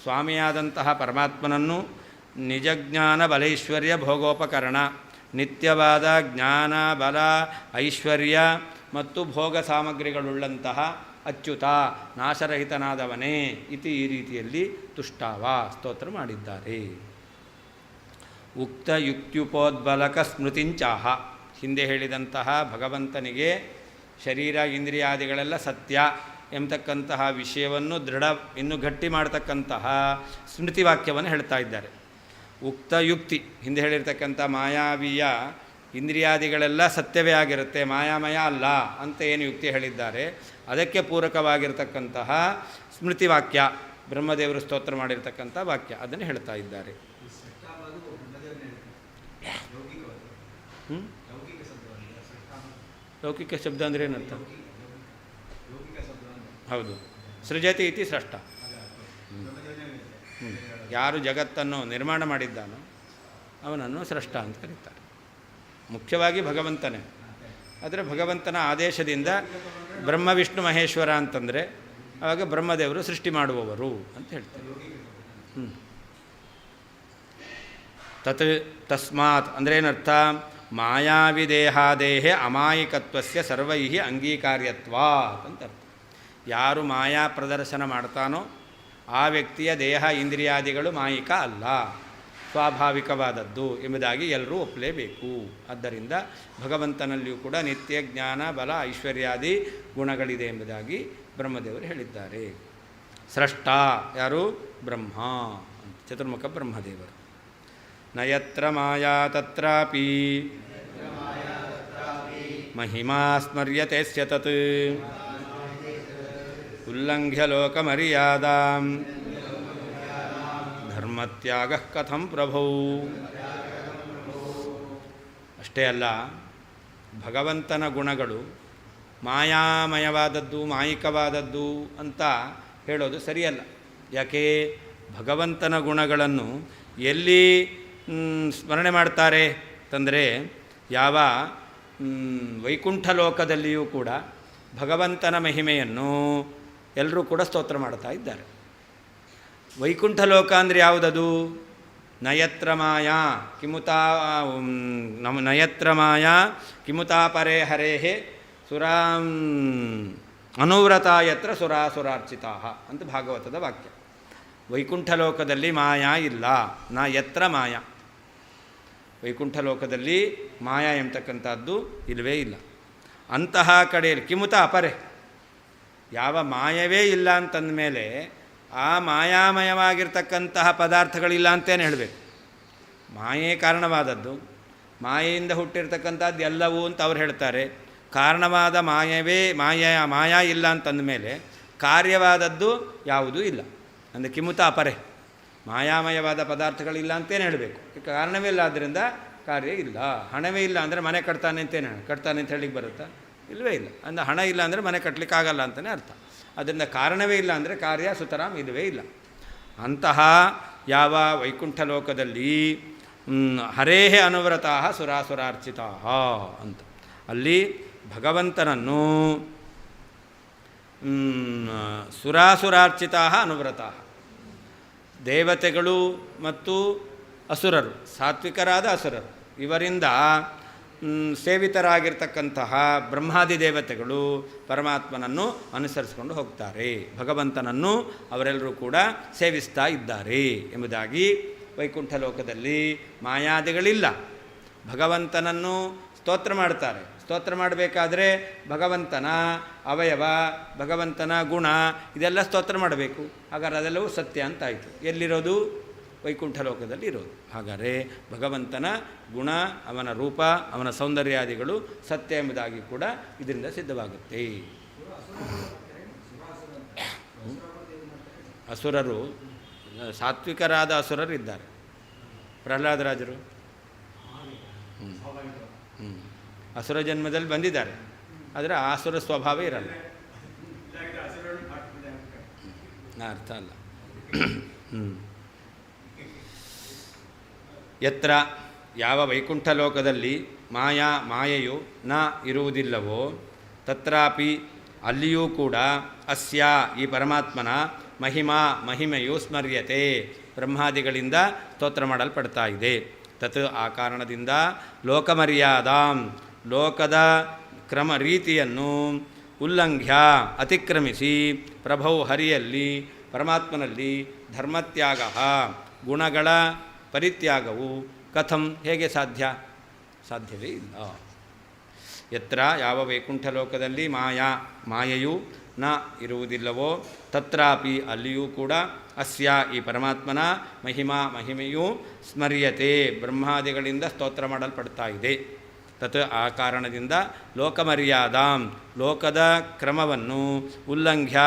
ಸ್ವಾಮಿಯಾದಂತಹ ಪರಮಾತ್ಮನನ್ನು ನಿಜಜ್ಞಾನ ಬಲೈಶ್ವರ್ಯ ಭೋಗೋಪಕರಣ ನಿತ್ಯವಾದ ಜ್ಞಾನ, ಬಲ, ಐಶ್ವರ್ಯ ಮತ್ತು ಭೋಗ ಸಾಮಗ್ರಿಗಳುಳ್ಳಂತಹ ಅಚ್ಯುತ ನಾಶರಹಿತನಾದವನೇ ಇತಿ ಈ ರೀತಿಯಲ್ಲಿ ತುಷ್ಟಾವ ಸ್ತೋತ್ರ ಮಾಡಿದ್ದಾರೆ. ಉಕ್ತ ಯುಕ್ತ್ಯುಪೋದ್ಬಲಕ ಸ್ಮೃತಿಂಚಾಹ ಹಿಂದೆ ಹೇಳಿದಂತಹ ಭಗವಂತನಿಗೆ ಶರೀರ ಇಂದ್ರಿಯಾದಿಗಳೆಲ್ಲ ಸತ್ಯ ಎಂಬತಕ್ಕಂತಹ ವಿಷಯವನ್ನು ಇನ್ನು ಗಟ್ಟಿ ಮಾಡತಕ್ಕಂತಹ ಸ್ಮೃತಿ ವಾಕ್ಯವನ್ನು ಹೇಳ್ತಾ ಇದ್ದಾರೆ. ಉಕ್ತ ಯುಕ್ತಿ ಹಿಂದೆ ಹೇಳಿರ್ತಕ್ಕಂಥ ಮಾಯಾವಿಯ ಇಂದ್ರಿಯಾದಿಗಳೆಲ್ಲ ಸತ್ಯವೇ ಆಗಿರುತ್ತೆ, ಮಾಯಾಮಯ ಅಲ್ಲ ಅಂತ ಏನು ಯುಕ್ತಿ ಹೇಳಿದ್ದಾರೆ, ಅದಕ್ಕೆ ಪೂರಕವಾಗಿರ್ತಕ್ಕಂತಹ ಸ್ಮೃತಿ ವಾಕ್ಯ ಬ್ರಹ್ಮದೇವರು ಸ್ತೋತ್ರ ಮಾಡಿರ್ತಕ್ಕಂಥ ವಾಕ್ಯ ಅದನ್ನು ಹೇಳ್ತಾ ಇದ್ದಾರೆ. ಲೌಕಿಕ ಶಬ್ದ ಅಂದರೆ ಏನರ್ಥ? ಹೌದು, ಸೃಜತಿ ಇತಿ ಸ್ರಷ್ಟ. ಯಾರು ಜಗತ್ತನ್ನು ನಿರ್ಮಾಣ ಮಾಡಿದ್ದಾನೋ ಅವನನ್ನು ಸ್ರಷ್ಟ ಅಂತ ಕರೀತಾರೆ. ಮುಖ್ಯವಾಗಿ ಭಗವಂತನೇ. ಆದರೆ ಭಗವಂತನ ಆದೇಶದಿಂದ ಬ್ರಹ್ಮ ವಿಷ್ಣು ಮಹೇಶ್ವರ ಅಂತಂದರೆ ಆವಾಗ ಬ್ರಹ್ಮದೇವರು ಸೃಷ್ಟಿ ಮಾಡುವವರು ಅಂತ ಹೇಳ್ತಾರೆ. ತತ್ ತಸ್ಮಾತ್ ಅಂದರೆ ಏನರ್ಥ? ಮಾಯಾವಿದೇಹಾದೇಹೆ ಅಮಾಯಿಕತ್ವಸ್ಯ ಸರ್ವೈ ಅಂಗೀಕಾರ್ಯತ್ವಾತ್ ಅಂತ ಅರ್ಥ. ಯಾರು ಮಾಯಾ ಪ್ರದರ್ಶನ ಮಾಡ್ತಾನೋ ಆ ವ್ಯಕ್ತಿಯ ದೇಹ ಇಂದ್ರಿಯಾದಿಗಳು ಮಾಯಿಕ ಅಲ್ಲ, ಸ್ವಾಭಾವಿಕವಾದದ್ದು ಎಂಬುದಾಗಿ ಎಲ್ಲರೂ ಒಪ್ಪಲೇಬೇಕು. ಆದ್ದರಿಂದ ಭಗವಂತನಲ್ಲಿಯೂ ಕೂಡ ನಿತ್ಯ ಜ್ಞಾನ, ಬಲ, ಐಶ್ವರ್ಯಾದಿ ಗುಣಗಳಿದೆ ಎಂಬುದಾಗಿ ಬ್ರಹ್ಮದೇವರು ಹೇಳಿದ್ದಾರೆ. ಸ್ರಷ್ಟ ಯಾರು? ಬ್ರಹ್ಮ, ಚತುರ್ಮುಖ ಬ್ರಹ್ಮದೇವರು. ನಯತ್ರ ಮಾಯಾ ತತ್ರಾಪಿ ಮಹಿಮಾ ಸ್ಮರ್ಯತೆ ಸ್ಯತತ್ ಉಲ್ಲಂಘ್ಯ ಲೋಕಮರ್ಯಾದಾಂ ಧರ್ಮತ್ಯಾಗ ಕಥಂ ಪ್ರಭೋ. ಅಷ್ಟೇ ಅಲ್ಲ, ಭಗವಂತನ ಗುಣಗಳು ಮಾಯಾಮಯವಾದದ್ದು, ಮಾಯಿಕವಾದದ್ದು ಅಂತ ಹೇಳೋದು ಸರಿಯಲ್ಲ. ಯಾಕೆ? ಭಗವಂತನ ಗುಣಗಳನ್ನು ಎಲ್ಲಿ ಸ್ಮರಣೆ ಮಾಡ್ತಾರೆ ಅಂತಂದರೆ, ಯಾವ ವೈಕುಂಠ ಲೋಕದಲ್ಲಿಯೂ ಕೂಡ ಭಗವಂತನ ಮಹಿಮೆಯನ್ನು ಎಲ್ಲರೂ ಕೂಡ ಸ್ತೋತ್ರ ಮಾಡ್ತಾ ಇದ್ದಾರೆ. ವೈಕುಂಠ ಲೋಕ ಅಂದರೆ ಯಾವುದದು? ನಯತ್ರ ಮಾಯಾ ಕಿಮುತಾ ನಯತ್ರ ಮಾಯಾ ಕಿಮುತಾಪರೇ ಹರೇಹೇ ಸುರಾ ಅನುವ್ರತ ಯತ್ರ ಸುರಾಸುರಾರ್ಚಿತಾ ಅಂತ ಭಾಗವತದ ವಾಕ್ಯ. ವೈಕುಂಠ ಲೋಕದಲ್ಲಿ ಮಾಯಾ ಇಲ್ಲ. ನ ಯತ್ರ ಮಾಯಾ, ವೈಕುಂಠ ಲೋಕದಲ್ಲಿ ಮಾಯಾ ಎಂಬತಕ್ಕಂಥದ್ದು ಇಲ್ಲವೇ ಇಲ್ಲ. ಅಂತಹ ಕಡೆಯಲ್ಲಿ ಕಿಮುತ ಅಪರೆ, ಯಾವ ಮಾಯವೇ ಇಲ್ಲ ಅಂತಂದಮೇಲೆ ಆ ಮಾಯಾಮಯವಾಗಿರ್ತಕ್ಕಂತಹ ಪದಾರ್ಥಗಳಿಲ್ಲ ಅಂತೇನು ಹೇಳಬೇಕು? ಮಾಯೇ ಕಾರಣವಾದದ್ದು, ಮಾಯೆಯಿಂದ ಹುಟ್ಟಿರ್ತಕ್ಕಂಥದ್ದು ಎಲ್ಲವೂ ಅಂತ ಅವ್ರು ಹೇಳ್ತಾರೆ. ಕಾರಣವಾದ ಮಾಯವೇ ಮಾಯಾ ಇಲ್ಲ ಅಂತಂದಮೇಲೆ ಕಾರ್ಯವಾದದ್ದು ಯಾವುದೂ ಇಲ್ಲ. ಅಂದರೆ ಕಿಮುತ ಅಪರೆ, ಮಾಯಾಮಯವಾದ ಪದಾರ್ಥಗಳಿಲ್ಲ ಅಂತೇನು ಹೇಳಬೇಕು? ಕಾರಣವೇ ಇಲ್ಲ, ಆದ್ದರಿಂದ ಕಾರ್ಯ ಇಲ್ಲ. ಹಣವೇ ಇಲ್ಲ ಅಂದರೆ ಮನೆ ಕಟ್ತಾನೆ ಅಂತೇನು ಕಟ್ತಾನೆ ಅಂತ ಹೇಳಿಕ್ಕೆ ಬರುತ್ತಾ? ಇಲ್ಲವೇ ಇಲ್ಲ. ಅಂದರೆ ಹಣ ಇಲ್ಲ ಅಂದರೆ ಮನೆ ಕಟ್ಟಲಿಕ್ಕಾಗಲ್ಲ ಅಂತಲೇ ಅರ್ಥ. ಅದರಿಂದ ಕಾರಣವೇ ಇಲ್ಲ ಅಂದರೆ ಕಾರ್ಯ ಸುತರಾಮ್ ಇಲ್ಲವೇ ಇಲ್ಲ. ಅಂತಹ ಯಾವ ವೈಕುಂಠ ಲೋಕದಲ್ಲಿ ಹರೇಹೇ ಅನುವ್ರತಾ ಸುರಾಸುರಾರ್ಚಿತಾ ಅಂತ, ಅಲ್ಲಿ ಭಗವಂತನನ್ನು ಸುರಾಸುರಾರ್ಚಿತಾ ಅನುವ್ರತಾ, ದೇವತೆಗಳು ಮತ್ತು ಅಸುರರು, ಸಾತ್ವಿಕರಾದ ಅಸುರರು, ಇವರಿಂದ ಸೇವಿತರಾಗಿರ್ತಕ್ಕಂತಹ ಬ್ರಹ್ಮಾದಿ ದೇವತೆಗಳು ಪರಮಾತ್ಮನನ್ನು ಅನುಸರಿಸಿಕೊಂಡು ಹೋಗ್ತಾರೆ, ಭಗವಂತನನ್ನು ಅವರೆಲ್ಲರೂ ಕೂಡ ಸೇವಿಸ್ತಾ ಇದ್ದಾರೆ ಎಂಬುದಾಗಿ ವೈಕುಂಠ ಲೋಕದಲ್ಲಿ ಮಾಯಾದಿಗಳಿಲ್ಲ. ಭಗವಂತನನ್ನು ಸ್ತೋತ್ರ ಮಾಡ್ತಾರೆ. ಸ್ತೋತ್ರ ಮಾಡಬೇಕಾದ್ರೆ ಭಗವಂತನ ಅವಯವ, ಭಗವಂತನ ಗುಣ ಇದೆಲ್ಲ ಸ್ತೋತ್ರ ಮಾಡಬೇಕು. ಹಾಗಾದ್ರೆ ಅದೆಲ್ಲವೂ ಸತ್ಯ ಅಂತಾಯಿತು. ಎಲ್ಲಿರೋದು? ವೈಕುಂಠ ಲೋಕದಲ್ಲಿ ಇರೋದು. ಹಾಗಾದರೆ ಭಗವಂತನ ಗುಣ, ಅವನ ರೂಪ, ಅವನ ಸೌಂದರ್ಯಾದಿಗಳು ಸತ್ಯ ಎಂಬುದಾಗಿ ಕೂಡ ಇದರಿಂದ ಸಿದ್ಧವಾಗುತ್ತೆ. ಅಸುರರು, ಸಾತ್ವಿಕರಾದ ಅಸುರರು ಇದ್ದಾರೆ. ಪ್ರಹ್ಲಾದರಾಜರು ಅಸುರ ಜನ್ಮದಲ್ಲಿ ಬಂದಿದ್ದಾರೆ, ಆದರೆ ಆ ಅಸುರ ಸ್ವಭಾವ ಇರಲ್ಲ. ಅರ್ಥ ಅಲ್ಲ. ಯತ್ರ ಯಾವ ವೈಕುಂಠ ಲೋಕದಲ್ಲಿ ಮಾಯೆಯು ನ ಇರುವುದಿಲ್ಲವೋ ತತ್ರಾಪಿ ಅಲ್ಲಿಯೂ ಕೂಡ ಅಸ್ಯ ಈ ಪರಮಾತ್ಮನ ಮಹಿಮೆಯು ಸ್ಮರ್ಯತೆ, ಬ್ರಹ್ಮಾದಿಗಳಿಂದ ಸ್ತೋತ್ರ ಮಾಡಲ್ಪಡ್ತಾ ಇದೆ. ತತ್ ಆ ಕಾರಣದಿಂದ ಲೋಕಮರ್ಯಾದಾಂ ಲೋಕದ ಕ್ರಮ ರೀತಿಯನ್ನು ಉಲ್ಲಂಘ್ಯ ಅತಿಕ್ರಮಿಸಿ ಪ್ರಭೌ ಹರಿಯಲ್ಲಿ ಪರಮಾತ್ಮನಲ್ಲಿ ಧರ್ಮತ್ಯಾಗ ಗುಣಗಳ ಪರಿತ್ಯಾಗವು ಕಥಂ ಹೇಗೆ ಸಾಧ್ಯವೇ ಇಲ್ಲ. ಯತ್ರ ಯಾವ ವೈಕುಂಠ ಲೋಕದಲ್ಲಿ ಮಾಯೆಯು ನ ಇರುವುದಿಲ್ಲವೋ ತತ್ರಾಪಿ ಅಲ್ಲಿಯೂ ಕೂಡ ಅಸ್ಯ ಈ ಪರಮಾತ್ಮನ ಮಹಿಮೆಯು ಸ್ಮರ್ಯತೆ, ಬ್ರಹ್ಮಾದಿಗಳಿಂದ ಸ್ತೋತ್ರ ಮಾಡಲ್ಪಡ್ತಾ ಇದೆ. ತತ್ ಆ ಕಾರಣದಿಂದ ಲೋಕಮರ್ಯಾದಾಂ ಲೋಕದ ಕ್ರಮವನ್ನು ಉಲ್ಲಂಘ್ಯ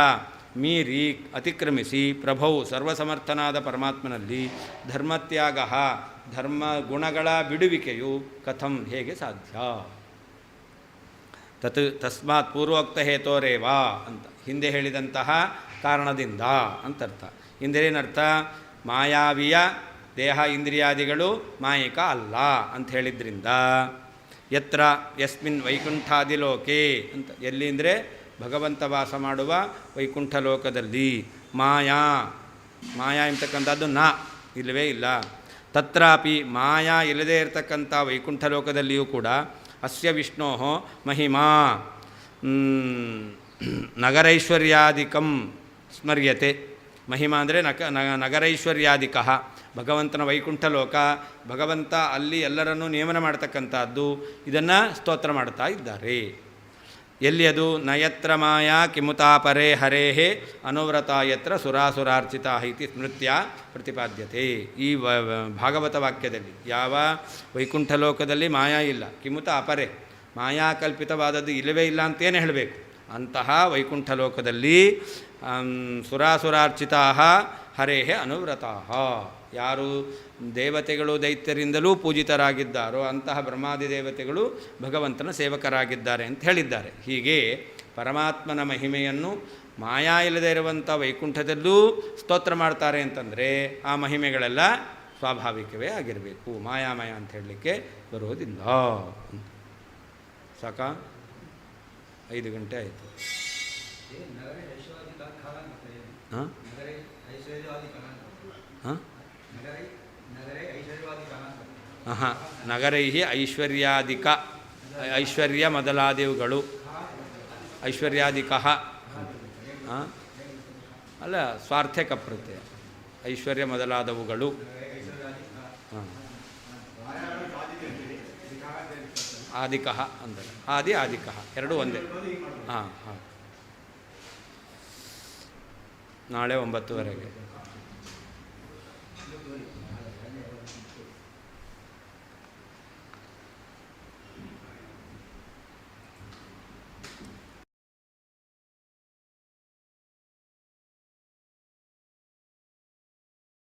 ಮೀರಿ ಅತಿಕ್ರಮಿಸಿ ಪ್ರಭೌ ಸರ್ವಸಮರ್ಥನಾದ ಪರಮಾತ್ಮನಲ್ಲಿ ಧರ್ಮತ್ಯಾಗ ಧರ್ಮ ಗುಣಗಳ ಬಿಡುವಿಕೆಯು ಕಥಂ ಹೇಗೆ ಸಾಧ್ಯ. ತಸ್ಮಾತ್ ಪೂರ್ವೋಕ್ತ ಹೇತೋರೇವ ಅಂತ ಹಿಂದೆ ಹೇಳಿದಂತಹ ಕಾರಣದಿಂದ ಅಂತರ್ಥ. ಹಿಂದೇನರ್ಥ? ಮಾಯಾವಿಯ ದೇಹ ಇಂದ್ರಿಯಾದಿಗಳು ಮಾಯಿಕ ಅಲ್ಲ ಅಂತ ಹೇಳಿದ್ರಿಂದ ಯಸ್ಮಿನ್ ವೈಕುಂಠಾದಿಲೋಕೆ ಅಂತ, ಎಲ್ಲಿ ಅಂದರೆ ಭಗವಂತ ವಾಸ ಮಾಡುವ ವೈಕುಂಠ ಲೋಕದಲ್ಲಿ ಮಾಯಾ ಎಂತಕ್ಕಂಥದ್ದು ಇಲ್ಲವೇ ಇಲ್ಲ. ತತ್ರಾಪಿ ಮಾಯಾ ಇಲ್ಲದೇ ಇರತಕ್ಕಂಥ ವೈಕುಂಠ ಲೋಕದಲ್ಲಿಯೂ ಕೂಡ ಅಸ್ಯ ವಿಷ್ಣೋ ಮಹಿಮಾ ನಗರೈಶ್ವರ್ಯಾದಿಕಂ ಸ್ಮರ್ಯತೆ. ಮಹಿಮಾ ಅಂದರೆ ನಗರೈಶ್ವರ್ಯಾದಿಕ, ಭಗವಂತನ ವೈಕುಂಠ ಲೋಕ, ಭಗವಂತ ಅಲ್ಲಿ ಎಲ್ಲರನ್ನೂ ನೇಮನ ಮಾಡ್ತಕ್ಕಂಥದ್ದು, ಇದನ್ನು ಸ್ತೋತ್ರ ಮಾಡ್ತಾ ಇದ್ದಾರೆ. ಎಲ್ಲಿ ಅದು? ನಯತ್ರ ಮಾಯಾ ಕಿಮುತಾಪರೇ ಹರೇಹೇ ಅನುವ್ರತ ಯತ್ರ ಸುರಾಸುರಾರ್ಚಿತಾ ಇತಿ ಸ್ಮೃತ್ಯ ಪ್ರತಿಪಾದ್ಯತೆ. ಈ ಭಾಗವತ ವಾಕ್ಯದಲ್ಲಿ ಯಾವ ವೈಕುಂಠ ಲೋಕದಲ್ಲಿ ಮಾಯಾ ಇಲ್ಲ, ಕಿಮುತ ಅಪರೆ ಮಾಯಾ ಕಲ್ಪಿತವಾದದ್ದು ಇಲ್ಲವೇ ಇಲ್ಲ ಅಂತೇನು ಹೇಳಬೇಕು. ಅಂತಹ ವೈಕುಂಠ ಲೋಕದಲ್ಲಿ ಸುರಾಸುರಾರ್ಚಿತಾ ಹರೇಹೇ ಅನುವ್ರತಾ, ಯಾರು ದೇವತೆಗಳು ದೈತ್ಯರಿಂದಲೂ ಪೂಜಿತರಾಗಿದ್ದಾರೋ ಅಂತಹ ಬ್ರಹ್ಮಾದಿ ದೇವತೆಗಳು ಭಗವಂತನ ಸೇವಕರಾಗಿದ್ದಾರೆ ಅಂತ ಹೇಳಿದ್ದಾರೆ. ಹೀಗೆ ಪರಮಾತ್ಮನ ಮಹಿಮೆಯನ್ನು ಮಾಯಾ ಇಲ್ಲದೆ ಇರುವಂಥ ವೈಕುಂಠದಲ್ಲೂ ಸ್ತೋತ್ರ ಮಾಡ್ತಾರೆ ಅಂತಂದರೆ ಆ ಮಹಿಮೆಗಳೆಲ್ಲ ಸ್ವಾಭಾವಿಕವೇ ಆಗಿರಬೇಕು, ಮಾಯಾಮಯ ಅಂತ ಹೇಳಲಿಕ್ಕೆ ಬರುವುದಿಲ್ಲ. ಸಾಕಾ? 5 ಗಂಟೆ ಆಯಿತು. ಹಾಂ ಹಾಂ ನಗರೈ ಐಶ್ವರ್ಯಾದಿಕ, ಐಶ್ವರ್ಯ ಮೊದಲಾದವುಗಳು, ಐಶ್ವರ್ಯಾದಿಕ ಅಲ್ಲ, ಸ್ವಾರ್ಥಕ ಪ್ರತ್ಯಯ, ಐಶ್ವರ್ಯ ಮೊದಲಾದವುಗಳು. ಆದಿಕ ಅಂದರೆ ಆದಿಕ ಎರಡೂ ಒಂದೇ. ಹಾಂ ನಾಳೆ 9:00